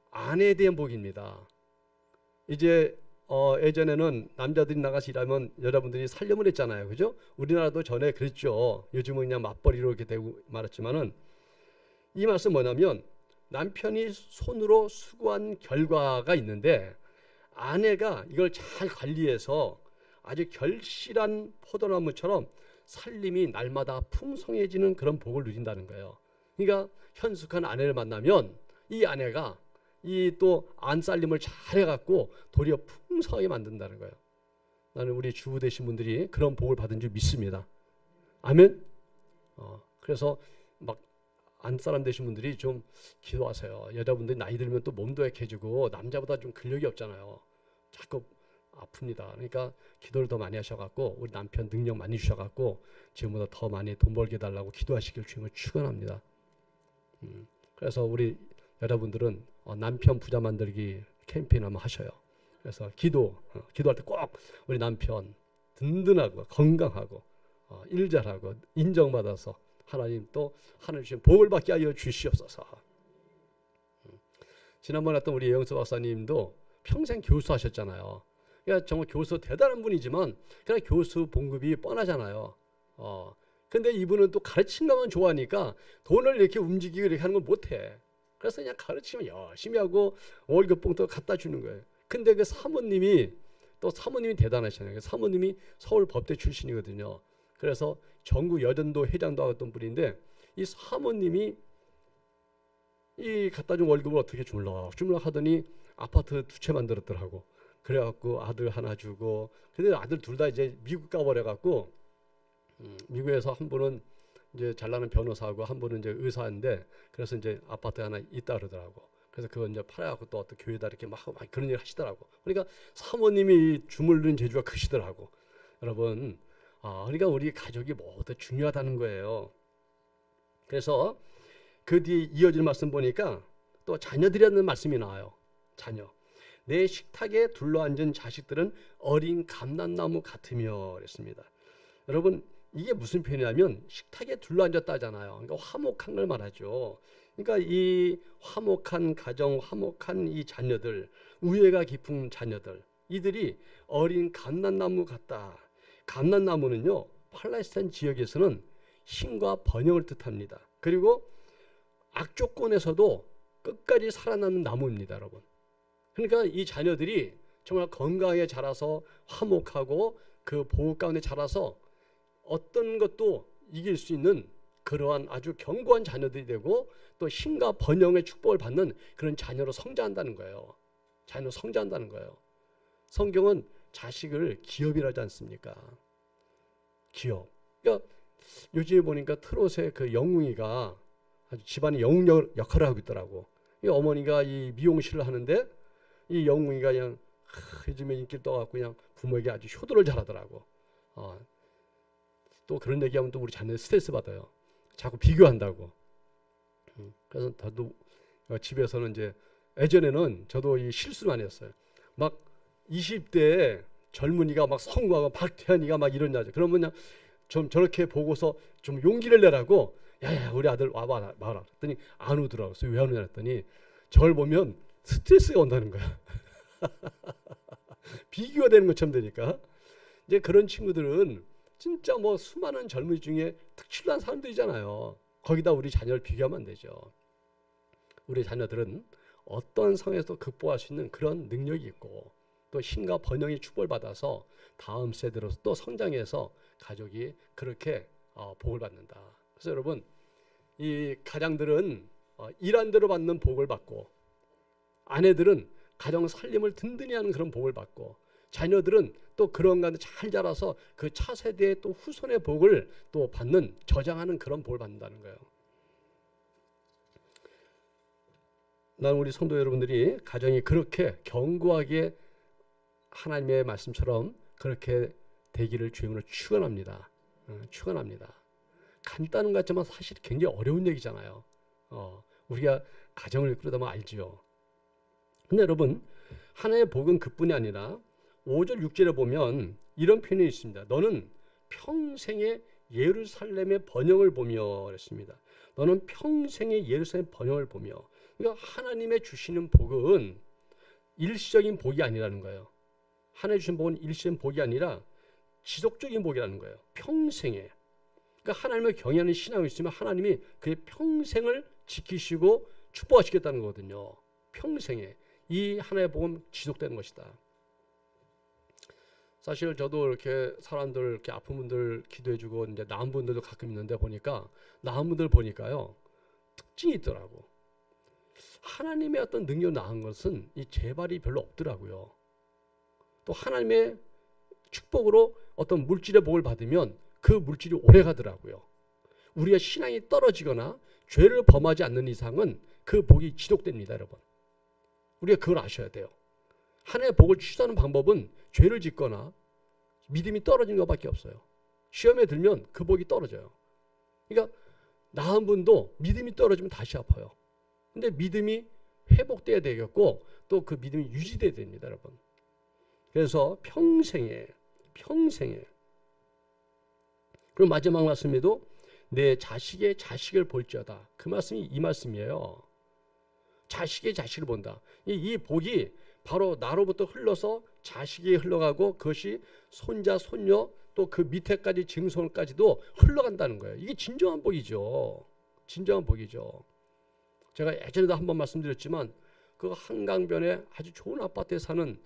아내에 대한 복입니다. 이제 예전에는 남자들이 나가서 일하면 여러분들이 살림을 했잖아요. 그죠? 우리나라도 전에 그랬죠. 요즘은 그냥 맞벌이로 이렇게 되고 말았지만은 이 말씀 뭐냐면 남편이 손으로 수고한 결과가 있는데 아내가 이걸 잘 관리해서 아주 결실한 포도나무처럼 살림이 날마다 풍성해지는 그런 복을 누린다는 거예요. 그러니까 현숙한 아내를 만나면 이 아내가 이 또 안살림을 잘 해갖고 도리어 풍성하게 만든다는 거예요. 나는 우리 주부 되신 분들이 그런 복을 받은 줄 믿습니다. 아멘. 그래서 막 안사람 되신 분들이 좀 기도하세요. 여자분들이 나이 들면 또 몸도 약해지고 남자보다 좀 근력이 없잖아요. 자꾸 아픕니다. 그러니까 기도를 더 많이 하셔갖고 우리 남편 능력 많이 주셔갖고 지금보다 더 많이 돈 벌게 해달라고 기도하시길 주님을 축원합니다. 그래서 우리 여러분들은 남편 부자 만들기 캠페인 한번 하셔요. 그래서 기도할 때 꼭 우리 남편 든든하고 건강하고 일 잘하고 인정받아서 하나님 또 하늘 주신 복을 받게 하여 주시옵소서. 지난번에 했던 우리 예영수 박사님도 평생 교수하셨잖아요. 그러니까 정말 교수 대단한 분이지만 그냥 교수 봉급이 뻔하잖아요. 근데 이분은 또 가르치는 것만 좋아하니까 돈을 이렇게 움직이고 이렇게 하는 건 못해. 그래서 그냥 가르치면 열심히 하고 월급봉도 갖다 주는 거예요. 근데 그 사모님이 대단하시잖아요. 사모님이 서울 법대 출신이거든요. 그래서 전국 여전도 회장도 하던 분인데 이 사모님이 이 갖다 준 월급을 어떻게 주물럭주물럭 하더니 아파트 2채 만들었더라고. 그래갖고 아들 하나 주고, 근데 아들 둘 다 이제 미국 가버려갖고 미국에서 한 분은 이제 잘나는 변호사하고 한 분은 이제 의사인데, 그래서 이제 아파트 하나 있다 그러더라고. 그래서 그거 이제 팔아갖고 또 어떤 교회다 이렇게 막 그런 일 하시더라고. 그러니까 사모님이 주물르는 재주가 크시더라고. 여러분, 그러니까 우리 가족이 모두 중요하다는 거예요. 그래서 그 뒤에 이어질 말씀 보니까 또 자녀들이라는 말씀이 나와요. 자녀. 내 식탁에 둘러앉은 자식들은 어린 감람나무 같으며 그랬습니다. 여러분, 이게 무슨 표현이냐면 식탁에 둘러앉았다잖아요. 그러니까 화목한 걸 말하죠. 그러니까 이 화목한 가정, 화목한 이 자녀들, 우애가 깊은 자녀들, 이들이 어린 감람나무 같다. 감람나무는요, 팔레스타인 지역에서는 힘과 번영을 뜻합니다. 그리고 악조건에서도 끝까지 살아남는 나무입니다, 여러분. 그러니까 이 자녀들이 정말 건강하게 자라서 화목하고 그 보호 가운데 자라서 어떤 것도 이길 수 있는 그러한 아주 견고한 자녀들이 되고 또 힘과 번영의 축복을 받는 그런 자녀로 성장한다는 거예요. 자녀로 성장한다는 거예요. 성경은 자식을 기업이라지 않습니까? 기업. 그러니까 요즘에 보니까 트롯의 그 영웅이가 아주 집안의 영웅 역할을 하고 있더라고. 이 어머니가 이 미용실을 하는데 이 영웅이가 그냥 요즘에 인기를 떠갖고 그냥 부모에게 아주 효도를 잘하더라고. 또 그런 얘기하면 또 우리 자녀 스트레스 받아요. 자꾸 비교한다고. 그래서 저도 집에서는 이제 예전에는 저도 이 실수를 많이 했어요. 막 20대 젊은이가 막 성공하고 박태환이가 막 이러냐죠. 그러면 그냥 좀 저렇게 보고서 좀 용기를 내라고, 야야 우리 아들 와봐 말아. 그랬더니 안 오더라고요. 왜 안 오냐 했더니 저를 보면 스트레스가 온다는 거야. 비교가 되는 것처럼 되니까. 이제 그런 친구들은 진짜 뭐 수많은 젊은이 중에 특출난 사람들이잖아요. 거기다 우리 자녀를 비교하면 안 되죠. 우리 자녀들은 어떤 상황에서도 극복할 수 있는 그런 능력이 있고 또 힘과 번영의 축복을 받아서 다음 세대로서 또 성장해서 가족이 그렇게 복을 받는다. 그래서 여러분, 이 가장들은 일한 대로 받는 복을 받고, 아내들은 가정 살림을 든든히 하는 그런 복을 받고, 자녀들은 또 그런 가운데 잘 자라서 그 차세대의 또 후손의 복을 또 받는, 저장하는 그런 복을 받는다는 거예요. 나는 우리 성도 여러분들이 가정이 그렇게 견고하게 하나님의 말씀처럼 그렇게 되기를 주님으로 축원합니다. 축원합니다. 간단한 것 같지만 사실 굉장히 어려운 얘기잖아요. 우리가 가정을 이끌다 보면 알지요. 근데 여러분, 하나님의 복은 그뿐이 아니라 5절 6절에 보면 이런 표현이 있습니다. 너는 평생의 예루살렘의 번영을 보며 그랬습니다. 너는 평생의 예루살렘의 번영을 보며. 그러니까 하나님의 주시는 복은 일시적인 복이 아니라는 거예요. 하나님 주신 복은 일시적인 복이 아니라 지속적인 복이라는 거예요. 평생에. 그러니까 하나님을 경외하는 신앙이 있으면 하나님이 그의 평생을 지키시고 축복하시겠다는 거거든요. 평생에. 이 하나의 복은 지속되는 것이다. 사실 저도 이렇게 사람들, 이렇게 아픈 분들 기도해주고 이제 나은 분들도 가끔 있는데 보니까 나은 분들 보니까요, 특징이 있더라고. 하나님의 어떤 능력이 나은 것은 이 재발이 별로 없더라고요. 또 하나님의 축복으로 어떤 물질의 복을 받으면 그 물질이 오래 가더라고요. 우리가 신앙이 떨어지거나 죄를 범하지 않는 이상은 그 복이 지속됩니다, 여러분. 우리가 그걸 아셔야 돼요. 하나님의 복을 취소하는 방법은 죄를 짓거나 믿음이 떨어진 것밖에 없어요. 시험에 들면 그 복이 떨어져요. 그러니까 나은 분도 믿음이 떨어지면 다시 아파요. 근데 믿음이 회복돼야 되겠고 또 그 믿음이 유지돼야 됩니다, 여러분. 그래서 평생에. 그리고 마지막 말씀에도 내 자식의 자식을 볼지어다. 그 말씀이 이 말씀이에요. 자식의 자식을 본다. 이 복이 바로 나로부터 흘러서 자식이 흘러가고 그것이 손자, 손녀 또 그 밑에까지 증손까지도 흘러간다는 거예요. 이게 진정한 복이죠. 진정한 복이죠. 제가 예전에도 한번 말씀드렸지만 그 한강변에 아주 좋은 아파트에 사는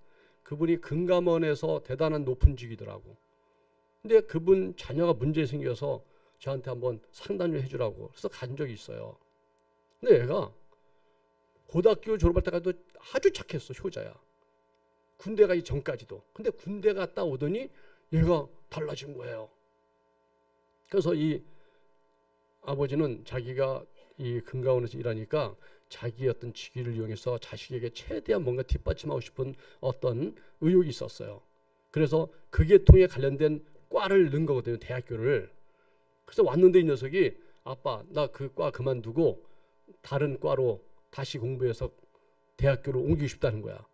그분이 금감원에서 대단한 높은 직이더라고. 근데 그분 자녀가 문제 생겨서 저한테 한번 상담 좀 해주라고 그래서 간 적이 있어요. 근데 얘가 고등학교 졸업할 때까지도 아주 착했어. 효자야. 군대 가기 전까지도. 근데 군대 갔다 오더니 얘가 달라진 거예요. 그래서 이 아버지는 자기가 이 금강원에서 일하니까 자기의 어떤 직위를 이용해서 자식에게 최대한 뭔가 뒷받침하고 싶은 어떤 의욕이 있었어요. 그래서 그 계통에 관련된 과를 넣은 거거든요. 대학교를. 그래서 왔는데 이 녀석이 아빠 나 그 과 그만두고 다른 과로 다시 공부해서 대학교를 옮기고 싶다는 거야.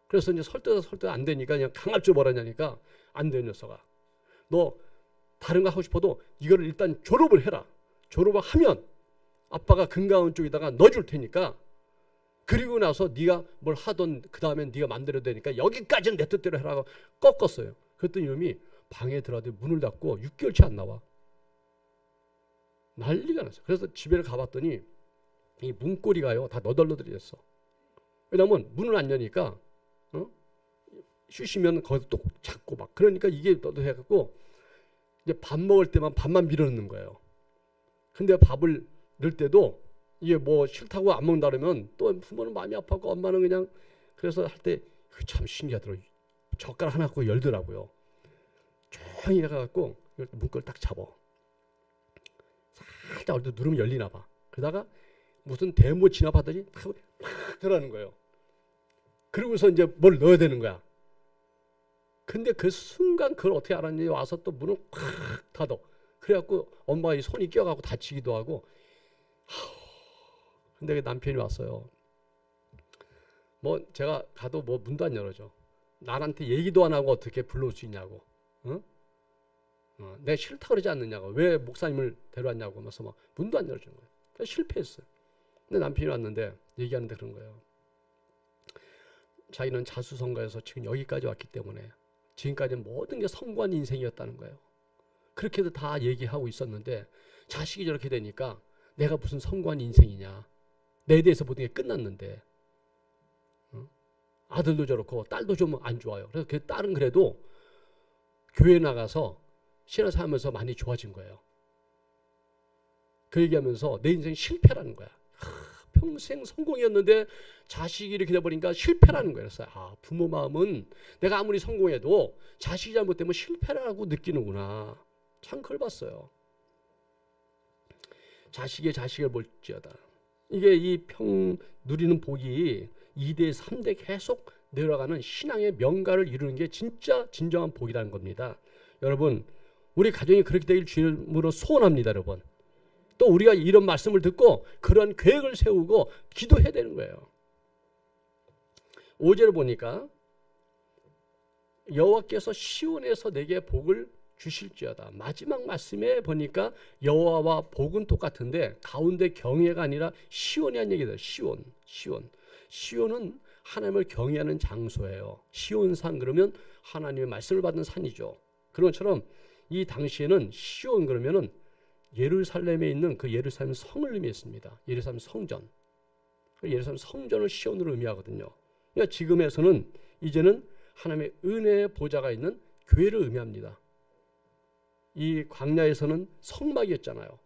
그래서 이제 설득 안 되니까 그냥 강압적으로 뭐라 하냐니까 안 되는 녀석아. 너 다른 거 하고 싶어도 이거를 일단 졸업을 해라. 졸업을 하면 아빠가 금강원 쪽에다가 넣어줄 테니까 그리고 나서 네가 뭘 하던 그 다음엔 네가 맘대로 되니까 여기까지는 내 뜻대로 해라고 꺾었어요. 그랬더니 이놈이 방에 들어가더니 문을 닫고 6개월치 안 나와. 난리가 났어요. 그래서 집에 가봤더니 이 문고리가요 다 너덜너덜해졌어. 왜냐면 문을 안 여니까 쉬시면 거기서 또 잡고 막 그러니까 이게 너덜해갖고 이제 밥 먹을 때만 밥만 밀어넣는 거예요. 근데 밥을 넣을 때도 이게 뭐 싫다고 안 먹는다 그러면 또 부모는 마음이 아파고 엄마는 그냥 그래서 할 때 참 신기하더라고요. 젓가락 하나 갖고 열더라고요. 조용히 해가지고 문걸 딱 잡아. 살짝 얼핏 누르면 열리나 봐. 그러다가 무슨 대모 진압하더니 팍 들어가는 거예요. 그러고서 이제 뭘 넣어야 되는 거야. 근데 그 순간 그걸 어떻게 알았는지 와서 또 문을 콱 닫아. 그래갖고 엄마가 이 손이 끼어가고 다치기도 하고. 근데 그 남편이 왔어요. 뭐 제가 가도 뭐 문도 안 열어줘. 나한테 얘기도 안 하고 어떻게 불러올 수 있냐고. 내가 싫다 그러지 않느냐고. 왜 목사님을 데려왔냐고. 하면서 막 문도 안 열어주는 거예요. 그래서 실패했어요. 근데 남편이 왔는데 얘기하는데 그런 거예요. 자기는 자수성가해서 지금 여기까지 왔기 때문에 지금까지 모든 게 성공한 인생이었다는 거예요. 그렇게도 다 얘기하고 있었는데 자식이 저렇게 되니까 내가 무슨 성공한 인생이냐. 내 대해서 모든 게 끝났는데 아들도 저렇고 딸도 좀 안 좋아요. 그래서 그 딸은 그래도 교회 나가서 신앙생활 하면서 많이 좋아진 거예요. 그 얘기하면서 내 인생이 실패라는 거야. 평생 성공이었는데 자식이 이렇게 돼버리니까 실패라는 거예요. 그래서 부모 마음은 내가 아무리 성공해도 자식이 잘못되면 실패라고 느끼는구나. 참 그걸 봤어요. 자식의 자식을 볼지어다. 이게 이 누리는 복이 2대 3대 계속 내려가는 신앙의 명가를 이루는 게 진짜 진정한 복이라는 겁니다. 여러분 우리 가정이 그렇게 되길 주님으로 소원합니다. 여러분 또 우리가 이런 말씀을 듣고 그런 계획을 세우고 기도해야 되는 거예요. 5절을 보니까 여호와께서 시온에서 내게 복을 주실지어다. 마지막 말씀에 보니까 여호와와 복은 똑같은데 가운데 경외가 아니라 시온이 한 얘기다. 시온은 하나님을 경외하는 장소예요. 시온산 그러면 하나님의 말씀을 받는 산이죠. 그런 것처럼 이 당시에는 시온 그러면은 예루살렘에 있는 그 예루살렘 성을 의미했습니다. 예루살렘 성전. 예루살렘 성전을 시온으로 의미하거든요. 그러니까 지금에서는 이제는 하나님의 은혜의 보좌가 있는 교회를 의미합니다. 이 광야에서는 성막이었잖아요.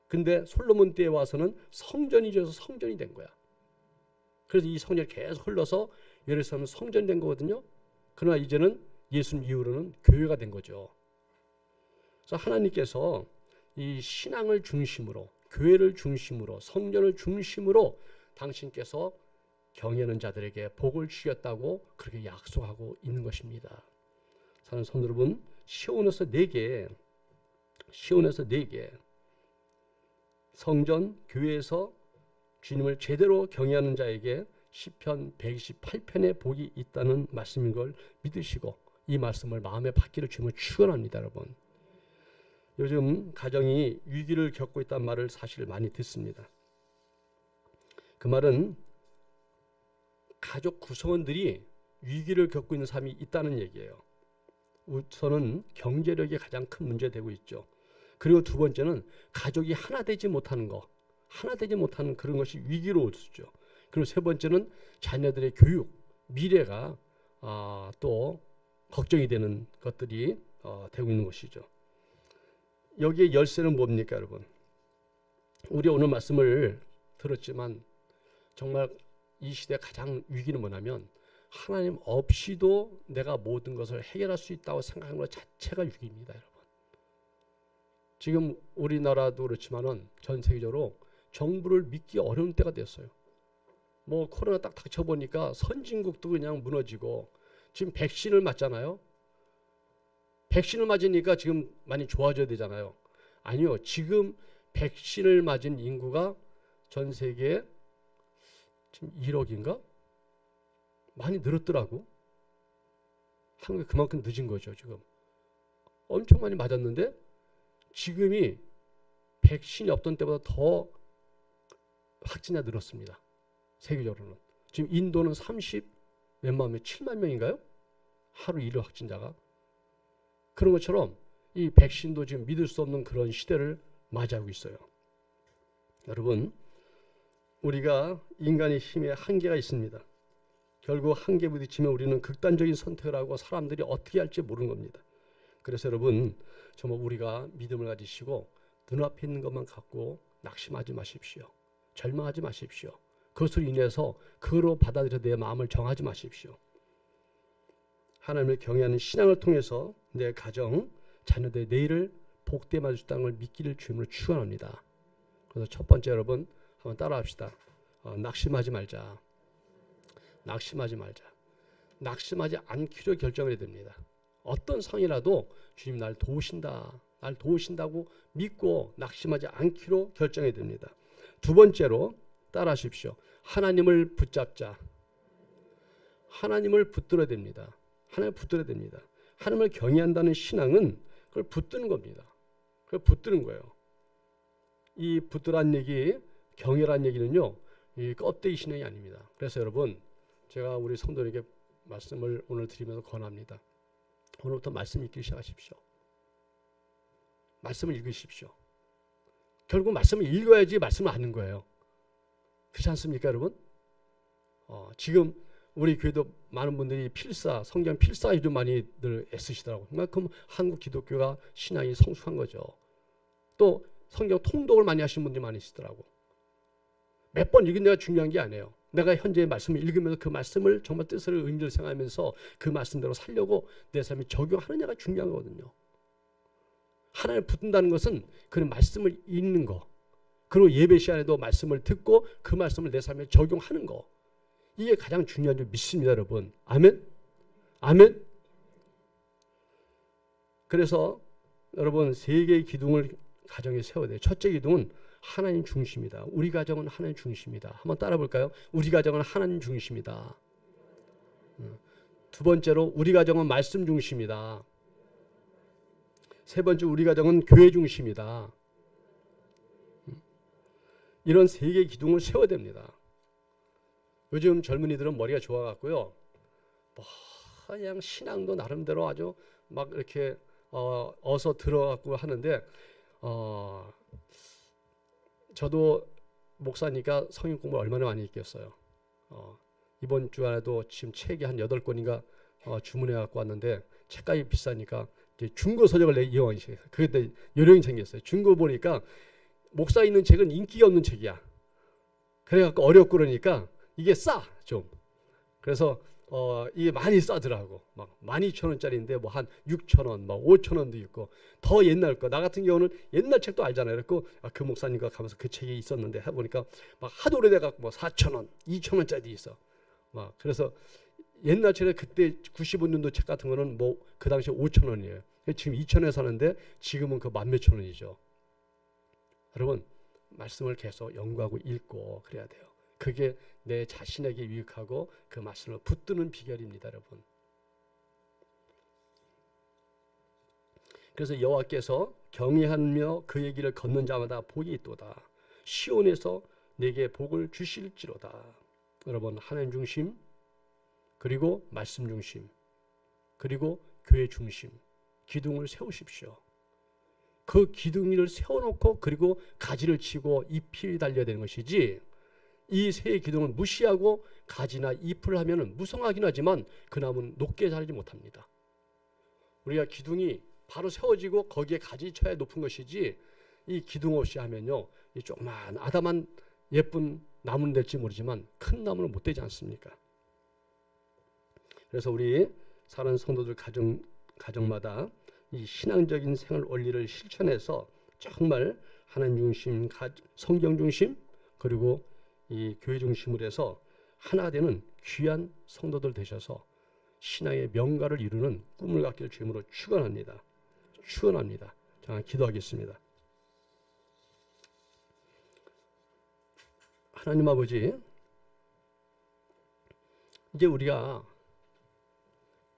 근데 솔로몬 때에 와서는 성전이 되어서 성전이 된 거야. 그래서 이 성전이 계속 흘러서 예루살렘 성전이 된 거거든요. 그러나 이제는 예수님 이후로는 교회가 된 거죠. 그래서 하나님께서 이 신앙을 중심으로 교회를 중심으로 성전을 중심으로 당신께서 경외하는 자들에게 복을 주셨다고 그렇게 약속하고 있는 것입니다. 사랑하는 성도 여러분, 시온에서 4개 성전 교회에서 주님을 제대로 경외하는 자에게 시편 128편의 복이 있다는 말씀인 걸 믿으시고 이 말씀을 마음에 받기를 주님을 축원합니다. 여러분 요즘 가정이 위기를 겪고 있다는 말을 사실 많이 듣습니다. 그 말은 가족 구성원들이 위기를 겪고 있는 사람이 있다는 얘기예요. 우선은 경제력이 가장 큰 문제되고 있죠. 그리고 두 번째는 가족이 하나 되지 못하는 거, 하나 되지 못하는 그런 것이 위기로 올 수 있죠. 그리고 세 번째는 자녀들의 교육, 미래가 또 걱정이 되는 것들이 되고 있는 것이죠. 여기에 열쇠는 뭡니까, 여러분? 우리 오늘 말씀을 들었지만 정말 이 시대 가장 위기는 뭐냐면 하나님 없이도 내가 모든 것을 해결할 수 있다고 생각하는 것 자체가 위기입니다, 여러분. 지금 우리나라도 그렇지만은 전 세계적으로 정부를 믿기 어려운 때가 됐어요. 뭐 코로나 딱 닥쳐보니까 선진국도 그냥 무너지고 지금 백신을 맞잖아요. 백신을 맞으니까 지금 많이 좋아져야 되잖아요. 아니요, 지금 백신을 맞은 인구가 전 세계에 지금 1억인가? 많이 늘었더라고. 한국이 그만큼 늦은 거죠. 지금 엄청 많이 맞았는데 지금이 백신이 없던 때보다 더 확진자 늘었습니다. 세계적으로는. 지금 인도는 30몇만 명, 7만 명인가요? 하루 1일 확진자가. 그런 것처럼 이 백신도 지금 믿을 수 없는 그런 시대를 맞이하고 있어요. 여러분, 우리가 인간의 힘에 한계가 있습니다. 결국 한계 부딪히면 우리는 극단적인 선택을 하고 사람들이 어떻게 할지 모르는 겁니다. 그래서 여러분, 정말 우리가 믿음을 가지시고 눈앞에 있는 것만 갖고 낙심하지 마십시오. 절망하지 마십시오. 그것으로 인해서 그로 받아들여 내 마음을 정하지 마십시오. 하나님을 경외하는 신앙을 통해서 내 가정, 자녀들의 내일을 복되게 만들 수 있다는 걸 믿기를 주님으로 축원합니다. 그래서 첫 번째 여러분 한번 따라합시다. 낙심하지 말자. 낙심하지 말자. 낙심하지 않기로 결정해야 됩니다. 어떤 상이라도 주님 날 도우신다. 날 도우신다고 믿고 낙심하지 않기로 결정해야 됩니다. 두 번째로 따라하십시오. 하나님을 붙잡자. 하나님을 붙들어야 됩니다. 하나님을 붙들어야 됩니다. 하나님을 경외한다는 신앙은 그걸 붙드는 겁니다. 그걸 붙드는 거예요. 이 붙들란 얘기, 경외란 얘기는요, 이 껍데기 신앙이 아닙니다. 그래서 여러분, 제가 우리 성도에게 말씀을 오늘 드리면서 권합니다. 오늘부터 말씀 읽기 시작하십시오. 말씀을 읽으십시오. 결국 말씀을 읽어야지 말씀을 아는 거예요. 그렇지 않습니까, 여러분? 지금 우리 교회도 많은 분들이 필사, 성경 필사 요즘 많이들 애쓰시더라고요. 그만큼 한국 기독교가 신앙이 성숙한 거죠. 또 성경 통독을 많이 하시는 분들이 많이 있더라고. 몇 번 읽은 내가 중요한 게 아니에요. 내가 현재 말씀을 읽으면서 그 말씀을 정말 뜻을 의미를 생각하면서 그 말씀대로 살려고 내 삶에 적용하느냐가 중요한 거거든요. 하나님을 붙든다는 것은 그 말씀을 읽는 거, 그리고 예배 시간에도 말씀을 듣고 그 말씀을 내 삶에 적용하는 거, 이게 가장 중요한 줄 믿습니다, 여러분. 아멘? 아멘? 그래서 여러분, 세 개의 기둥을 가정에 세워야 돼요. 첫째 기둥은 하나님 중심이다. 우리 가정은 하나님 중심이다. 한번 따라 볼까요? 우리 가정은 하나님 중심이다. 두 번째로 우리 가정은 말씀 중심이다. 세 번째, 우리 가정은 교회 중심이다. 이런 세 개의 기둥을 세워야 됩니다. 요즘 젊은이들은 머리가 좋아갖고요, 그냥 신앙도 나름대로 아주 막 이렇게 어서 들어갖고 하는데, 저도 목사니까 성경 공부를 얼마나 많이 했겠어요. 이번 주안에도 지금 책이 한 8권인가 주문해 갖고 왔는데, 책값이 비싸니까 이제 중고 서적을 이용하기 시작했어요. 그때 요령이 생겼어요. 중고 보니까 목사 있는 책은 인기가 없는 책이야. 그래갖고 어렵고 그러니까 이게 싸 좀. 그래서 이게 많이 싸더라고. 막 12,000원짜리인데 뭐 한 6,000원, 막 5,000원도 있고, 더 옛날 거. 나 같은 경우는 옛날 책도 알잖아요. 그래서 그 목사님과 가면서 그 책이 있었는데 해보니까 막 하도 오래돼갖고 뭐 4,000원, 2,000원짜리 있어. 막 그래서 옛날 책에 그때 95년도 책 같은 거는 뭐 그 당시에 5,000원이에요. 지금 2,000원에 사는데 지금은 그 만 몇천 원이죠. 여러분, 말씀을 계속 연구하고 읽고 그래야 돼요. 그게 내 자신에게 유익하고 그 말씀을 붙드는 비결입니다, 여러분. 그래서 여호와께서 경외하며 그의 길을 걷는 자마다 복이 있도다. 시온에서 내게 복을 주실지로다. 여러분, 하나님 중심, 그리고 말씀 중심, 그리고 교회 중심, 기둥을 세우십시오. 그 기둥을 세워놓고 그리고 가지를 치고 잎이 달려야 되는 것이지, 이 세 기둥을 무시하고 가지나 잎을 하면 무성하긴 하지만 그 나무는 높게 자라지 못합니다. 우리가 기둥이 바로 세워지고 거기에 가지 쳐야 높은 것이지, 이 기둥 없이 하면요, 이 조그만 아담한 예쁜 나무는 될지 모르지만 큰 나무는 못 되지 않습니까? 그래서 우리 사랑하는 성도들 가정마다 이 신앙적인 생활 원리를 실천해서 정말 하나님 중심, 성경 중심, 그리고 이 교회 중심으로 해서 하나가 되는 귀한 성도들 되셔서 신앙의 명가를 이루는 꿈을 갖길 주님으로 축원합니다. 축원합니다. 자, 기도하겠습니다. 하나님 아버지, 이제 우리가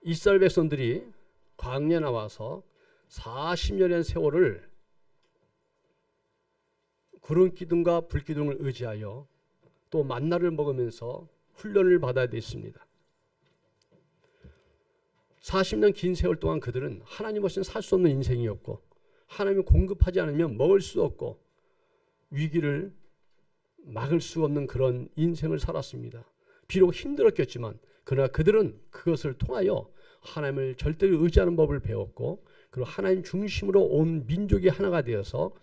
이스라엘 백성들이 광야에 나와서 40년의 세월을 구름 기둥과 불 기둥을 의지하여 또 만나를 먹으면서 훈련을 받아야 됐습니다. 40년 긴 세월 동안 그들은 하나님 없이는 살 수 없는 인생이었고, 하나님이 공급하지 않으면 먹을 수 없고 위기를 막을 수 없는 그런 인생을 살았습니다. 비록 힘들었겠지만 그러나 그들은 그것을 통하여 하나님을 절대로 의지하는 법을 배웠고, 그리고 하나님 중심으로 온 민족이 하나가 되어서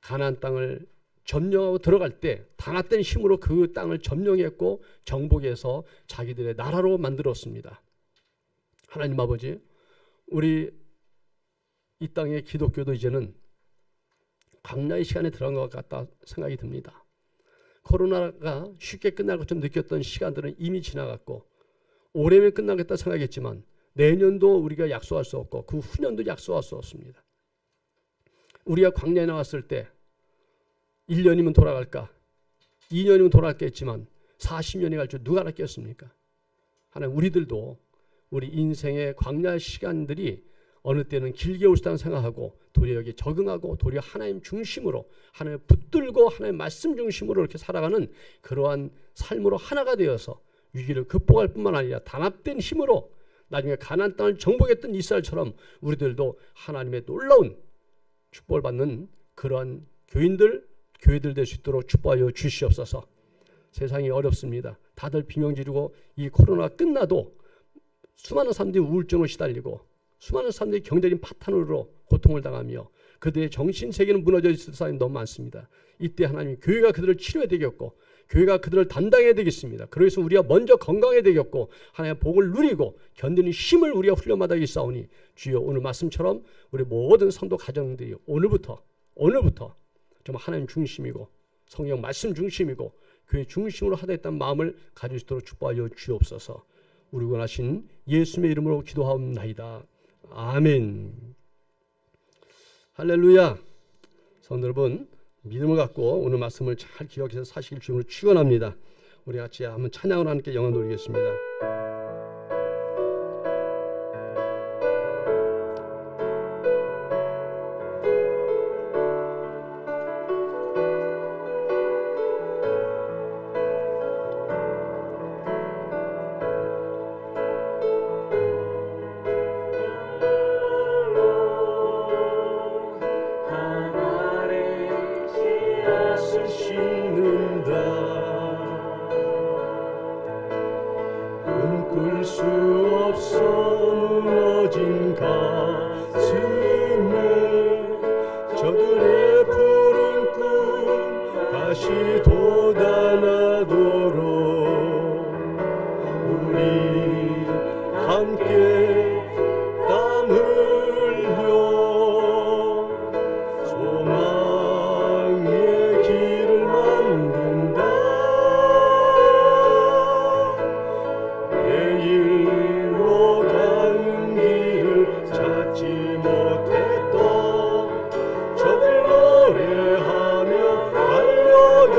가나안 땅을 점령하고 들어갈 때 단합된 힘으로 그 땅을 점령했고 정복해서 자기들의 나라로 만들었습니다. 하나님 아버지, 우리 이 땅의 기독교도 이제는 광야의 시간에 들어간 것 같다 생각이 듭니다. 코로나가 쉽게 끝날 것처럼 느꼈던 시간들은 이미 지나갔고, 올해면 끝나겠다 생각했지만 내년도 우리가 약속할 수 없고 그 후년도 약속할 수 없습니다. 우리가 광야에 나왔을 때 1년이면 돌아갈까, 2년이면 돌아갈겠지만 40년이 갈 줄 누가 알았겠습니까? 하나님, 우리들도 우리 인생의 광야 시간들이 어느 때는 길게 올 수다고 생각하고 도리어 여기 적응하고 도리어 하나님 중심으로, 하나님 붙들고 하나님 말씀 중심으로 이렇게 살아가는 그러한 삶으로 하나가 되어서 위기를 극복할 뿐만 아니라 단합된 힘으로 나중에 가나안 땅을 정복했던 이스라엘처럼 우리들도 하나님의 놀라운 축복을 받는 그러한 교회들 될 수 있도록 축복하여 주시옵소서. 세상이 어렵습니다. 다들 비명 지르고 이 코로나가 끝나도 수많은 사람들이 우울증을 시달리고 수많은 사람들이 경제적인 파탄으로 고통을 당하며 그들의 정신세계는 무너져 있을 사람이 너무 많습니다. 이때 하나님, 교회가 그들을 치료해야 되겠고 교회가 그들을 담당해야 되겠습니다. 그래서 우리가 먼저 건강해야 되겠고 하나님의 복을 누리고 견디는 힘을 우리가 훈련받아야겠사오니, 주여 오늘 말씀처럼 우리 모든 성도 가정들이 오늘부터 정말 하나님 중심이고 성경 말씀 중심이고 교회 중심으로 하다 했다는 마음을 가질 수 있도록 축복하여 주옵소서. 우리 원하신 예수님의 이름으로 기도하옵나이다. 아멘. 할렐루야. 성도 여러분, 믿음을 갖고 오늘 말씀을 잘 기억해서 사시길 주님으로 축원합니다. 우리 같이 한번 찬양으로 함께 영광 돌리겠습니다. 꿈꿀 수 없어 무너진 가슴에 저들의 푸른 꿈 다시 돋아나도록 우리 함께 땀 흘려 소망의 길을 만든다. 내일로 가는 길을 찾지 못했던 저들 노래하며 달려가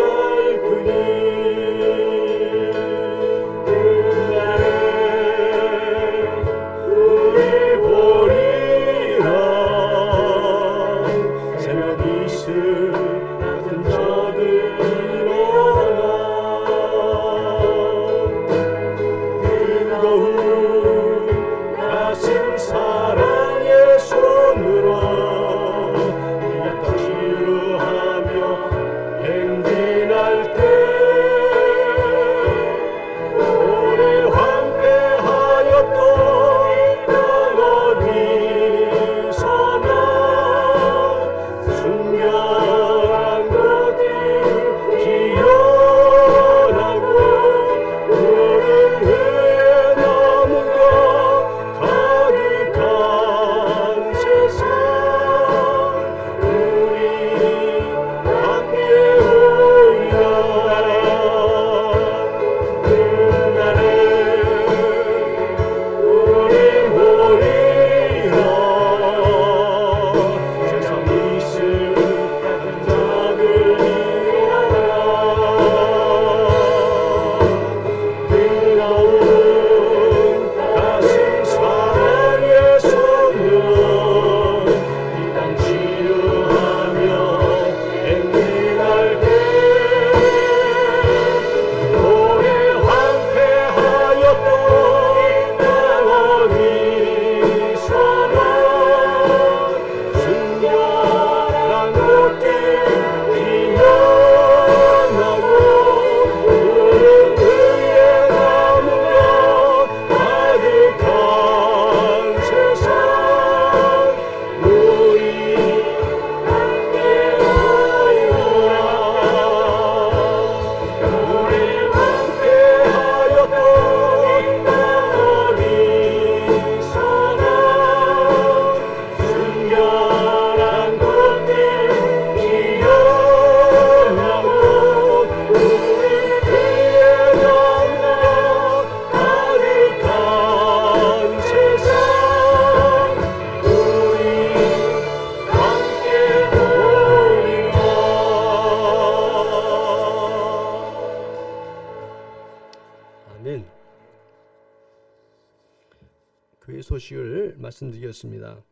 아멘. 교회 소식을 말씀드리겠습니다.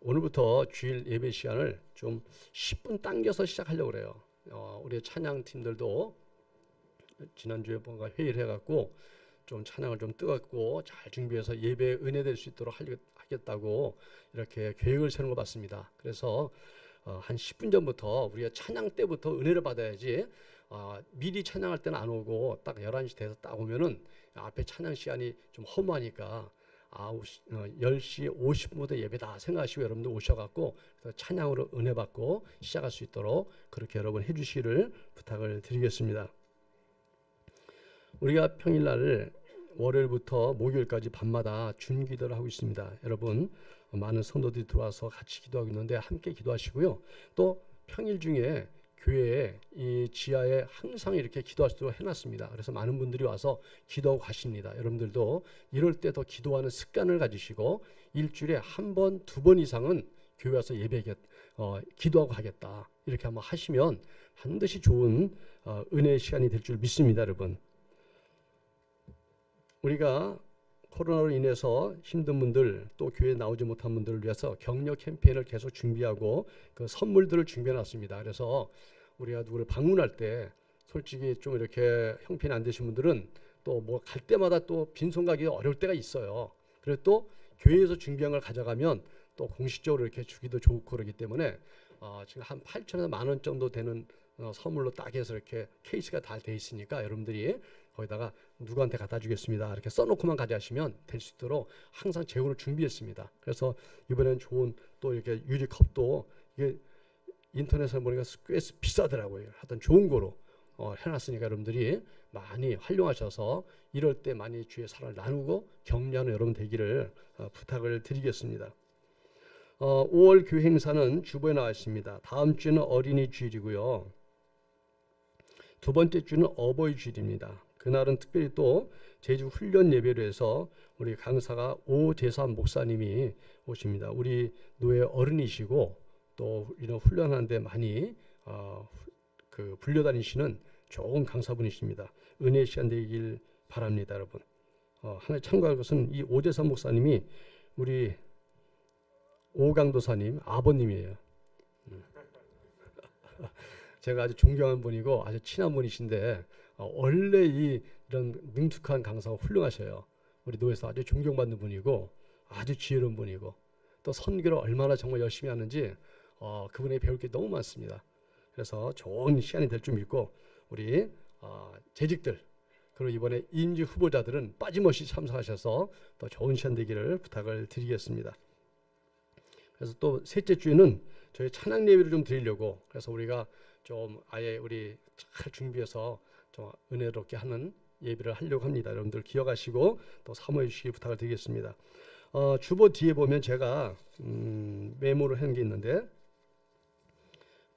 오늘부터 주일 예배 시간을 좀 10분 당겨서 시작하려고 그래요. 우리 찬양팀들도 지난주에 뭔가 회의를 해갖고 좀 찬양을 좀 뜨겁고 잘 준비해서 예배에 은혜될 수 있도록 하겠다고 이렇게 계획을 세우는 것 같습니다. 그래서 한 10분 전부터 우리가 찬양 때부터 은혜를 받아야지 미리 찬양할 때는 안 오고 딱 11시 돼서 딱 오면은 앞에 찬양 시간이 좀 허무하니까 10시 50분부터 예배다 생각하시고 여러분들 오셔갖고 찬양으로 은혜 받고 시작할 수 있도록 그렇게 여러분 해주시기를 부탁을 드리겠습니다. 우리가 평일날 월요일부터 목요일까지 밤마다 준기도를 하고 있습니다. 여러분 많은 성도들이 들어와서 같이 기도하고 있는데 함께 기도하시고요. 또 평일 중에 교회에 이 지하에 항상 이렇게 기도할 수 있도록 해놨습니다. 그래서 많은 분들이 와서 기도하고 가십니다. 여러분들도 이럴 때 더 기도하는 습관을 가지시고 일주일에 한 번, 두 번 이상은 교회 와서 기도하고 가겠다. 이렇게 한번 하시면 반드시 좋은 은혜의 시간이 될 줄 믿습니다. 여러분. 우리가 코로나로 인해서 힘든 분들 또 교회에 나오지 못한 분들을 위해서 격려 캠페인을 계속 준비하고 그 선물들을 준비해 놨습니다. 그래서 우리가 누구를 방문할 때 솔직히 좀 이렇게 형편이 안 되신 분들은 또 뭐 갈 때마다 또 빈손 가기 어려울 때가 있어요. 그리고 또 교회에서 준비한 걸 가져가면 또 공식적으로 이렇게 주기도 좋고 그러기 때문에 지금 한 8천에서 10,000원 정도 되는 선물로 딱 해서 이렇게 케이스가 다 돼 있으니까 여러분들이 거기다가 누구한테 갖다 주겠습니다. 이렇게 써놓고만 가져가시면 될 수 있도록 항상 재원을 준비했습니다. 그래서 이번에는 좋은 또 이렇게 유리컵도 이게 인터넷에 보니까 꽤 비싸더라고요. 하여튼 좋은 거로 해놨으니까 여러분들이 많이 활용하셔서 이럴 때 많이 주의 사랑을 나누고 격려하는 여러분 되기를 부탁을 드리겠습니다. 5월 교회 행사는 주보에 나와 있습니다. 다음 주는 어린이 주일이고요. 두 번째 주는 어버이 주일입니다. 그날은 특별히 또 제주 훈련 예배로 해서 우리 강사가 오재삼 목사님이 오십니다. 우리 노예 어른이시고 또 이런 훈련하는데 많이 불려다니시는 좋은 강사분이십니다. 은혜의 시간 되길 바랍니다, 여러분. 하나 참고할 것은 이 오재삼 목사님이 우리 오강도사님 아버님이에요. 제가 아주 존경하는 분이고 아주 친한 분이신데 원래 이런 능숙한 강사가 훌륭하셔요. 우리 노예에서 아주 존경받는 분이고 아주 지혜로운 분이고 또 선교를 얼마나 정말 열심히 하는지 그분에게 배울 게 너무 많습니다. 그래서 좋은 시간이 될 줄 믿고 우리 재직들 그리고 이번에 임지 후보자들은 빠짐없이 참석하셔서 또 좋은 시간 되기를 부탁을 드리겠습니다. 그래서 또 셋째 주에는 저희 찬양 예배를 좀 드리려고 그래서 우리가 좀 아예 우리 잘 준비해서 좀 은혜롭게 하는 예배를 하려고 합니다. 여러분들 기억하시고 또 사모해 주시기 부탁을 드리겠습니다. 주보 뒤에 보면 제가 메모를 한 게 있는데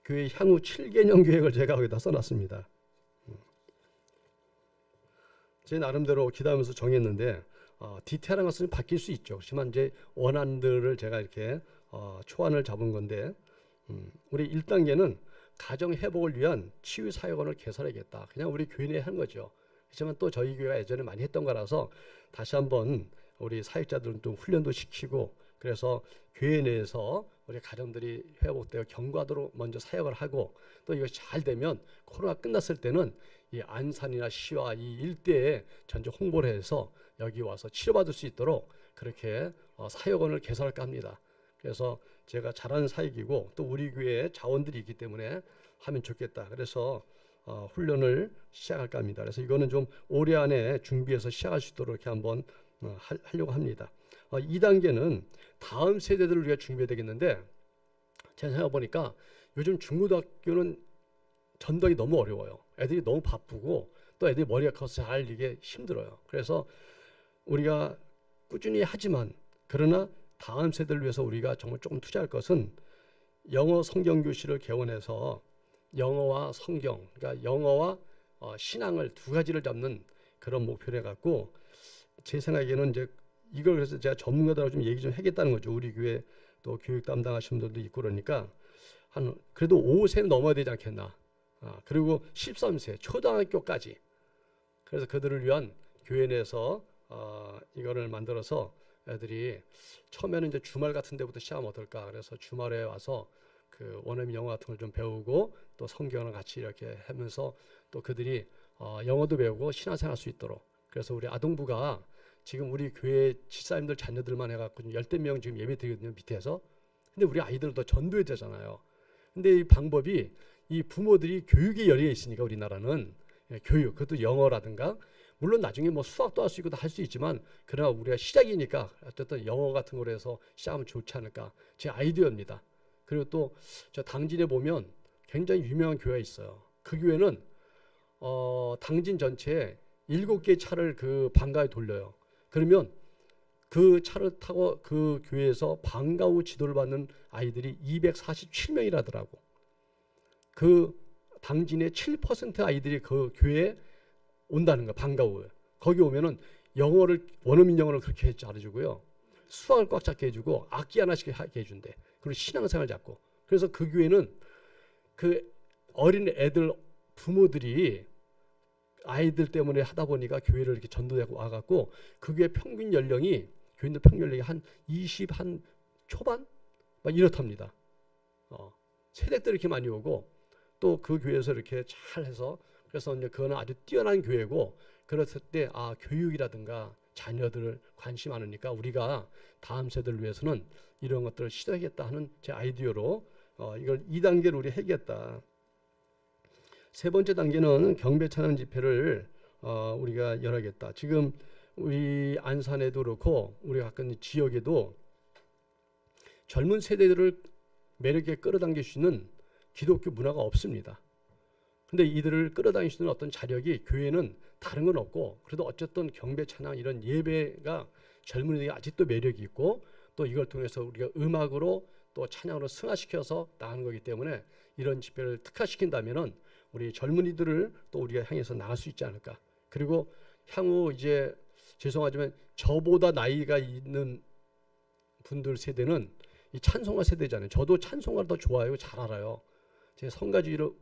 교회 향후 7개년 계획을 제가 거기다 써놨습니다. 제 나름대로 기도하면서 정했는데 디테일한 것은 바뀔 수 있죠. 그렇지만 이제 원안들을 제가 이렇게 초안을 잡은 건데 우리 1단계는 가정 회복을 위한 치유 사역원을 개설하겠다. 그냥 우리 교회 내에 한 거죠. 그렇지만 또 저희 교회가 예전에 많이 했던 거라서 다시 한번 우리 사역자들은 좀 훈련도 시키고 그래서 교회 내에서 우리 가정들이 회복되어 경과도로 먼저 사역을 하고 또 이것이 잘 되면 코로나 끝났을 때는 이 안산이나 시와 이 일대에 전체 홍보를 해서 여기 와서 치료받을 수 있도록 그렇게 사역원을 개설할까 합니다. 그래서 제가 잘하는 사역이고 또 우리 교회에 자원들이 있기 때문에 하면 좋겠다. 그래서 훈련을 시작할까 합니다. 그래서 이거는 좀 올해 안에 준비해서 시작할 수 있도록 이렇게 한번 하려고 합니다. 2단계는 다음 세대들을 위해 준비해야 되겠는데 제가 생각해보니까 요즘 중고등학교는 전덕이 너무 어려워요. 애들이 너무 바쁘고 또 애들이 머리가 커서 잘 이게 힘들어요. 그래서 우리가 꾸준히 하지만 그러나 다음 세대를 위해서 우리가 정말 조금 투자할 것은 영어 성경 교실을 개원해서 영어와 성경, 그러니까 영어와 신앙을 두 가지를 잡는 그런 목표를 해갖고 제 생각에는 이제 이걸 그래서 제가 전문가들하고 좀 얘기 좀 하겠다는 거죠. 우리 교회 또 교육 담당하시는 분들도 있고 그러니까 한 그래도 5세는 넘어야 되지 않겠나. 그리고 13세 초등학교까지 그래서 그들을 위한 교회 내에서 이거를 만들어서 애들이 처음에는 이제 주말 같은 데부터 시작하면 어떨까. 그래서 주말에 와서 그 원어민 영어 같은 걸 좀 배우고 또 성경을 같이 이렇게 하면서 또 그들이 영어도 배우고 신앙생활 할 수 있도록. 그래서 우리 아동부가 지금 우리 교회 집사님들 자녀들만 해갖고 열댓 명 지금 예배 드리거든요, 밑에서. 근데 우리 아이들도 전도해야 되잖아요. 근데 이 방법이 이 부모들이 교육에 열려 있으니까 우리나라는 교육, 그것도 영어라든가 물론 나중에 뭐 수학도 할 수 있고 할 수 있지만 그러나 우리가 시작이니까 어쨌든 영어 같은 거로 해서 시작하면 좋지 않을까. 제 아이디어입니다. 그리고 또 저 당진에 보면 굉장히 유명한 교회가 있어요. 그 교회는 당진 전체에 7개의 차를 그 방과에 돌려요. 그러면 그 차를 타고 그 교회에서 방과 후 지도를 받는 아이들이 247명이라더라고. 그 당진의 7% 아이들이 그 교회에 온다는 거야. 방과 후에. 거기 오면은 영어를 원어민 영어를 그렇게 잘해주고요. 수학을 꽉 잡게 해주고 악기 하나씩 하게 해준대. 그리고 신앙생활 잡고. 그래서 그 교회는 그 어린 애들 부모들이 아이들 때문에 하다 보니까 교회를 이렇게 전도되고 와갖고 그 교회 평균 연령이 교인들 평균 연령이 한 20 한 초반 막 이렇답니다. 세대들 이렇게 많이 오고 또 그 교회에서 이렇게 잘해서 그래서 이제 그거는 아주 뛰어난 교회고 그랬을 때 교육이라든가 자녀들 관심 많으니까 우리가 다음 세대를 위해서는 이런 것들을 시도하겠다 하는 제 아이디어로 이걸 2단계로 우리 하겠다. 세 번째 단계는 경배 찬양 집회를 우리가 열어야겠다. 지금 우리 안산에도 그렇고 우리 가까운 지역에도 젊은 세대들을 매력에 끌어당길 수 있는 기독교 문화가 없습니다. 근데 이들을 끌어당길 수 있는 어떤 자력이 교회는 다른 건 없고 그래도 어쨌든 경배 찬양 이런 예배가 젊은이들이 아직도 매력이 있고 또 이걸 통해서 우리가 음악으로 또 찬양으로 승화시켜서 나가는 거기 때문에 이런 집회를 특화시킨다면은 우리 젊은이들을 또 우리가 향해서 나갈 수 있지 않을까. 그리고 향후 이제 죄송하지만 저보다 나이가 있는 분들 세대는 이 찬송가 세대잖아요. 저도 찬송가를 더 좋아해요. 잘 알아요. 제가 성가주의로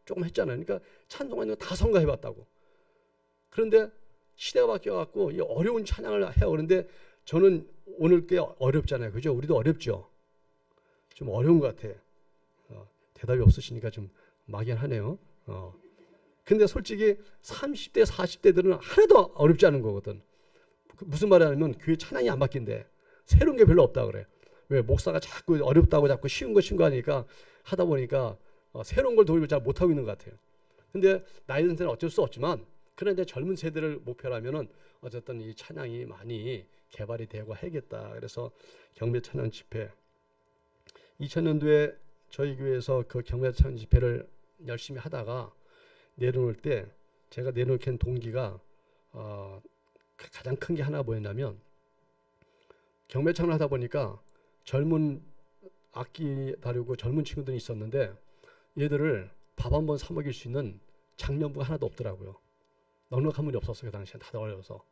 조금 했잖아요. 그러니까 찬송가는 다 성가해봤다고. 그런데 시대가 바뀌어갖고 이 어려운 찬양을 해요. 그런데 저는 오늘 꽤 어렵잖아요. 그죠? 우리도 어렵죠. 좀 어려운 것 같아. 대답이 없으시니까 좀 막연하네요. 근데 솔직히 30대, 40대들은 하나도 어렵지 않은 거거든. 무슨 말이냐면 교회 찬양이 안 바뀐대. 새로운 게 별로 없다 그래. 왜 목사가 자꾸 어렵다고 자꾸 쉬운 거 하니까 하다 보니까 새로운 걸 도입을 잘 못하고 있는 것 같아요. 근데 나이 든 세는 어쩔 수 없지만 그런데 젊은 세대를 목표로 하면은 어쨌든 이 찬양이 많이 개발이 되고 해야겠다. 그래서 경배 찬양 집회 2000년도에 저희 교회에서 그 경배 찬양 집회를 열심히 하다가 내려놓을 때 제가 내려놓게 된 동기가 가장 큰 게 하나 뭐였냐면 경배 찬양을 하다 보니까 젊은 악기 다루고 젊은 친구들이 있었는데 얘들을 밥 한 번 사 먹일 수 있는 장년부가 하나도 없더라고요. 넉넉한 분이 없었어요. 그 당시에 다들 어려워서.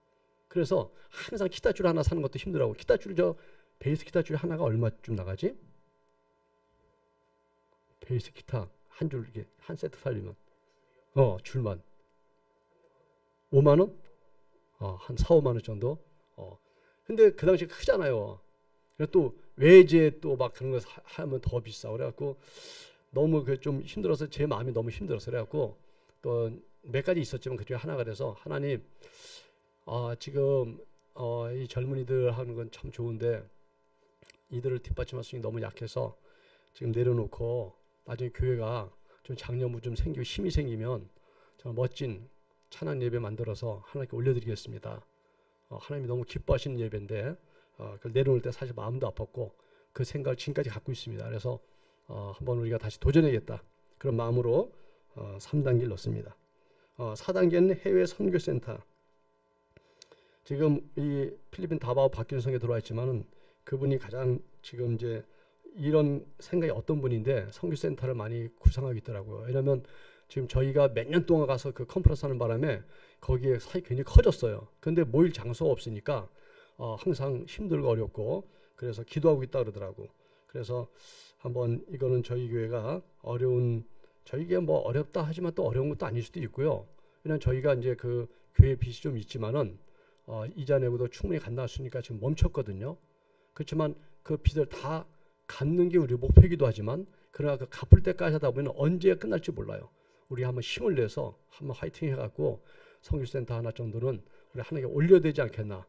그래서 항상 기타줄 하나 사는 것도 힘들어하고 기타줄 베이스 기타줄 하나가 얼마쯤 나가지? 베이스 기타 한 줄 이게 한 세트 살리면 줄만 5만 원? 한 4, 5만 원 정도? 근데 그 당시에 크잖아요. 그래서 또 외제 또 막 그런 거 하면 더 비싸. 그래갖고 너무 좀 힘들어서 제 마음이 너무 힘들었어. 그래갖고 또 몇 가지 있었지만 그중에 하나가 돼서 하나님 지금 이 젊은이들 하는 건 참 좋은데 이들을 뒷받침할 수 있는 너무 약해서 지금 내려놓고 나중에 교회가 좀 장려무 좀 생기고 힘이 생기면 정말 멋진 찬양 예배 만들어서 하나님께 올려드리겠습니다. 하나님이 너무 기뻐하시는 예배인데 그걸 내려놓을 때 사실 마음도 아팠고 그 생각을 지금까지 갖고 있습니다. 그래서 한번 우리가 다시 도전해야겠다. 그런 마음으로 3단계를 넣습니다. 4단계는 해외 선교센터. 지금 이 필리핀 다바오 박기준 성에 들어와 있지만은 그분이 가장 지금 이제 이런 생각이 어떤 분인데 선교센터를 많이 구상하고 있더라고요. 왜냐하면 지금 저희가 몇 년 동안 가서 그 컨퍼런스 하는 바람에 거기에 사이 굉장히 커졌어요. 근데 모일 장소가 없으니까 항상 힘들고 어렵고 그래서 기도하고 있다 그러더라고. 그래서 한번 이거는 저희 교회가 어려운 저희가 뭐 어렵다 하지만 또 어려운 것도 아닐 수도 있고요. 왜냐하면 저희가 이제 그 교회 빚이 좀 있지만은 이자 내고도 충분히 간다했으니까 지금 멈췄거든요. 그렇지만 그 빚을 다 갚는 게 우리 목표이기도 하지만 그러나 그 갚을 때까지 하다 보면 언제 끝날지 몰라요. 우리 한번 힘을 내서 한번 화이팅 해갖고 성교센터 하나 정도는 우리 하나님께 올려야 되지 않겠나.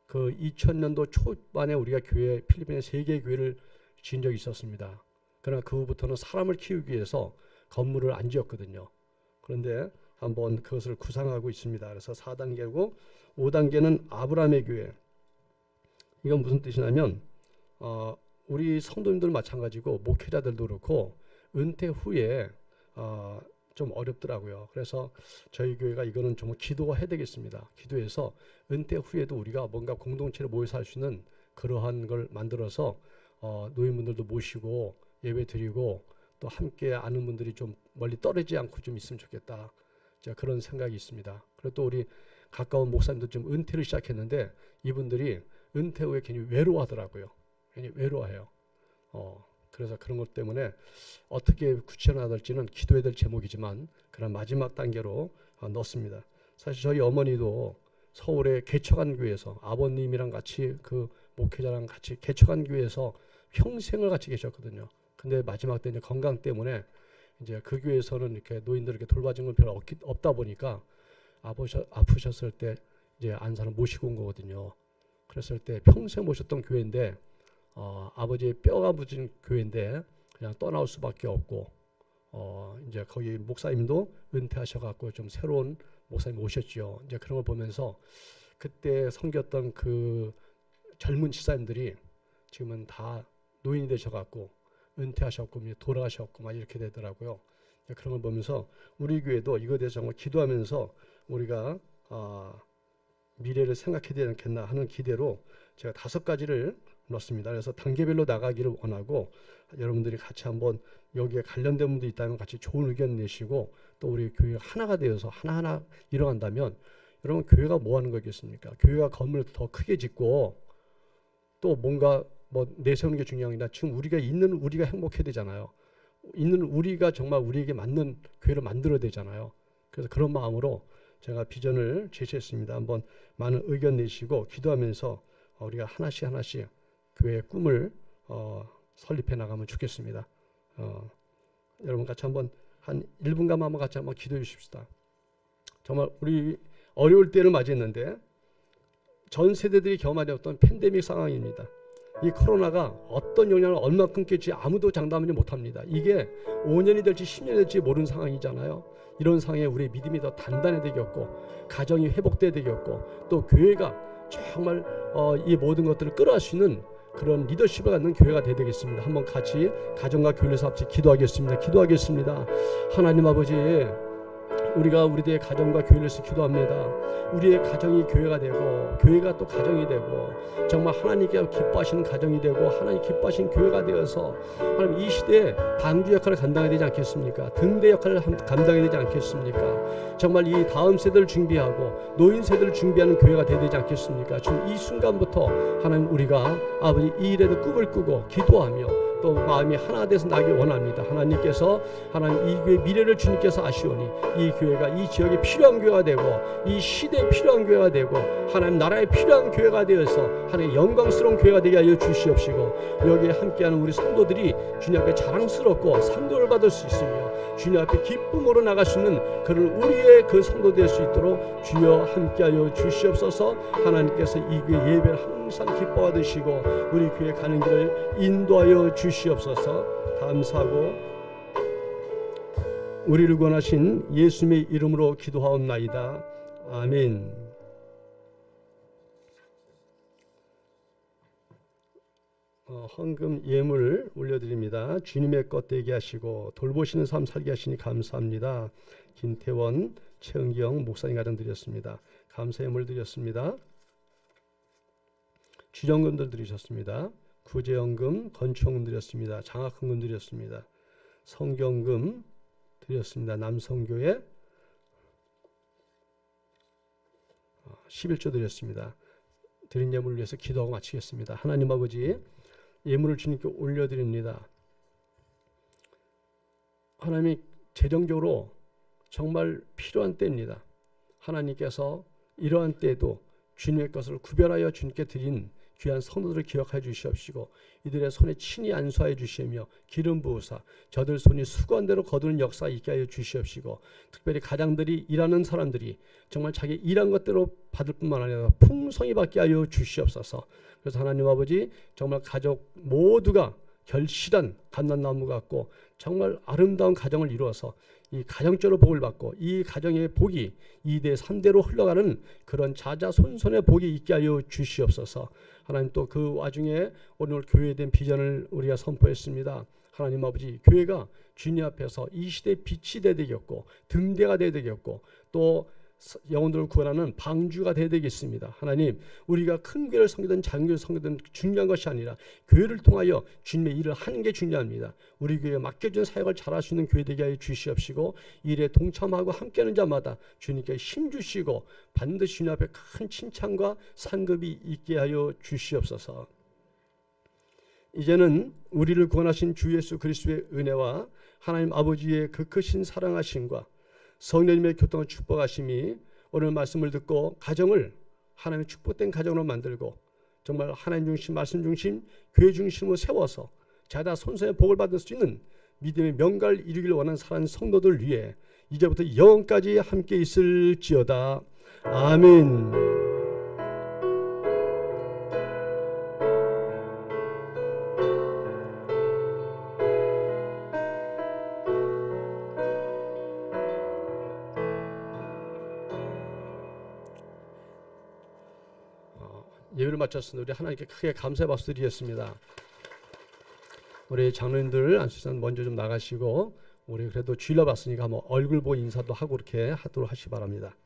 그 2000년도 초반에 우리가 교회 필리핀에 3개의 교회를 지은 적이 있었습니다. 그러나 그 후부터는 사람을 키우기 위해서 건물을 안 지었거든요. 그런데 한번 그것을 구상하고 있습니다. 그래서 4단계고 5단계는 아브라함의 교회. 이건 무슨 뜻이냐면 우리 성도님들 마찬가지고 목회자들도 그렇고 은퇴 후에 좀 어렵더라고요. 그래서 저희 교회가 이거는 좀 기도해야 되겠습니다. 기도해서 은퇴 후에도 우리가 뭔가 공동체를 모여서 할 수 있는 그러한 걸 만들어서 노인분들도 모시고 예배 드리고 또 함께 아는 분들이 좀 멀리 떨어지지 않고 좀 있으면 좋겠다. 그런 생각이 있습니다. 그리고 또 우리 가까운 목사님도 좀 은퇴를 시작했는데 이분들이 은퇴 후에 괜히 외로워하더라고요. 괜히 외로워해요. 그래서 그런 것 때문에 어떻게 구체화될지는 기도해야 될 제목이지만 그런 마지막 단계로 넣습니다. 사실 저희 어머니도 서울의 개척한 교회에서 아버님이랑 같이 그 목회자랑 같이 개척한 교회에서 평생을 같이 계셨거든요. 근데 마지막 때 이제 건강 때문에 이제 그 교회에서는 이렇게 노인들에게 돌봐준 건 별로 없다 보니까 아프셨을 때 이제 안산을 모시고 온 거거든요. 그랬을 때 평생 모셨던 교회인데 아버지의 뼈가 묻은 교회인데 그냥 떠나올 수밖에 없고 이제 거기 목사님도 은퇴하셔갖고 좀 새로운 목사님 오셨죠. 이제 그런 걸 보면서 그때 섬겼던 그 젊은 지사님들이 지금은 다 노인이 되셔갖고 은퇴하셨고 돌아가셨고 막 이렇게 되더라고요. 그런 걸 보면서 우리 교회도 이거에 대해서 정말 기도하면서 우리가 미래를 생각해야 되지 않겠나 하는 기대로 제가 5가지를 넣습니다. 그래서 단계별로 나가기를 원하고 여러분들이 같이 한번 여기에 관련된 분도 있다면 같이 좋은 의견 내시고 또 우리 교회가 하나가 되어서 하나하나 일어난다면 여러분 교회가 뭐 하는 거겠습니까? 교회가 건물을 더 크게 짓고 또 뭔가 뭐 내세우는 게 중요한 게 아니라 지금 우리가 있는 우리가 행복해야 되잖아요. 있는 우리가 정말 우리에게 맞는 교회를 만들어야 되잖아요. 그래서 그런 마음으로 제가 비전을 제시했습니다. 한번 많은 의견 내시고 기도하면서 우리가 하나씩 교회의 꿈을 설립해 나가면 좋겠습니다. 여러분 같이 한번 한 1분간 한번 같이 한번 기도해 주십시다. 정말 우리 어려울 때를 맞이했는데 전 세대들이 경험하지 못한 팬데믹 상황입니다. 이 코로나가 어떤 영향을 얼마큼 끼칠지 아무도 장담하지 못합니다. 이게 5년이 될지 10년이 될지 모르는 상황이잖아요. 이런 상황에 우리의 믿음이 더 단단해야 되겠고 가정이 회복돼야 되겠고 또 교회가 정말 이 모든 것들을 끌어갈 수 있는 그런 리더십을 갖는 교회가 되어야 되겠습니다. 한번 같이 가정과 교회에서 같이 기도하겠습니다. 하나님 아버지, 우리가 우리들의 가정과 교회를 위해서 기도합니다. 우리의 가정이 교회가 되고 교회가 또 가정이 되고 정말 하나님께 기뻐하시는 가정이 되고 하나님 기뻐하시는 교회가 되어서 하나님 이 시대에 방주 역할을 감당해야 되지 않겠습니까? 등대 역할을 감당해야 되지 않겠습니까? 정말 이 다음 세대를 준비하고 노인 세대를 준비하는 교회가 되어야 되지 않겠습니까? 지금 이 순간부터 하나님 우리가 아버지 이 일에도 꿈을 꾸고 기도하며 또 마음이 하나 돼서 나길 원합니다. 하나님께서 하나님 이 교회 미래를 주님께서 아시오니 이 교회가 이 지역에 필요한 교회가 되고 이 시대에 필요한 교회가 되고 하나님 나라에 필요한 교회가 되어서 하나님 영광스러운 교회가 되게 하여 주시옵시고 여기에 함께하는 우리 성도들이 주님 앞에 자랑스럽고 상도를 받을 수 있으며 주님 앞에 기쁨으로 나갈 수 있는 그런 우리의 그 성도 될 수 있도록 주여 함께하여 주시옵소서. 하나님께서 이 교회 예배를 항상 기뻐 받으시고 우리 교회 가는 길을 인도하여 주시옵소서. 감사하고 우리를 구원하신 예수님의 이름으로 기도하옵나이다. 아멘. 헌금 예물 올려드립니다. 주님의 것 되게 하시고 돌보시는 삶 살게 하시니 감사합니다. 김태원, 최은경 목사님 가정 드렸습니다. 감사 예물 드렸습니다. 주정금들 드리셨습니다. 구제연금, 건축원금 드렸습니다. 장학헌금 드렸습니다. 성경금 드렸습니다. 남성교회 11조 드렸습니다. 드린 예물을 위해서 기도하고 마치겠습니다. 하나님 아버지, 예물을 주님께 올려드립니다. 하나님이 재정적으로 정말 필요한 때입니다. 하나님께서 이러한 때에도 주님의 것을 구별하여 주님께 드린 귀한 성도들을 기억하여 주시옵시고 이들의 손에 친히 안수하여 주시며 기름 부으사 저들 손이 수고한 대로 거두는 역사 있게 하여 주시옵시고 특별히 가장들이 일하는 사람들이 정말 자기 일한 것대로 받을 뿐만 아니라 풍성히 받게 하여 주시옵소서. 그래서 하나님 아버지 정말 가족 모두가 결실한 감람나무 같고 정말 아름다운 가정을 이루어서 이 가정적으로 복을 받고 이 가정의 복이 2대 3대로 흘러가는 그런 자자손손의 복이 있게 하여 주시옵소서. 하나님 또 그 와중에 오늘 교회에 대한 비전을 우리가 선포했습니다. 하나님 아버지 교회가 주님 앞에서 이 시대의 빛이 되어야 되겠고 등대가 되어야 되겠고 또 영혼들을 구원하는 방주가 되어야 되겠습니다. 하나님 우리가 큰 교회를 섬기든 작은 교회를 섬기든 중요한 것이 아니라 교회를 통하여 주님의 일을 하는 게 중요합니다. 우리 교회에 맡겨준 사역을 잘할 수 있는 교회 되게 하여 주시옵시고 일에 동참하고 함께하는 자마다 주님께 힘주시고 반드시 주님 앞에 큰 칭찬과 상급이 있게 하여 주시옵소서. 이제는 우리를 구원하신 주 예수 그리스도의 은혜와 하나님 아버지의 그 크신 사랑하심과 성령님의 교통을 축복하심이 오늘 말씀을 듣고 가정을 하나님의 축복된 가정으로 만들고 정말 하나님 중심, 말씀 중심, 교회 중심으로 세워서 자다 손손의 복을 받을 수 있는 믿음의 명가를 이루기를 원하는 사랑하는 성도들 위해 이제부터 영원까지 함께 있을지어다. 아멘. 예배를 마쳤으니 우리 하나님께 크게 감사의 박수 드리겠습니다. 우리 장로님들 안수선 먼저 좀 나가시고 우리 그래도 주일날 봤으니까 한번 얼굴 보고 인사도 하고 그렇게 하도록 하시기 바랍니다.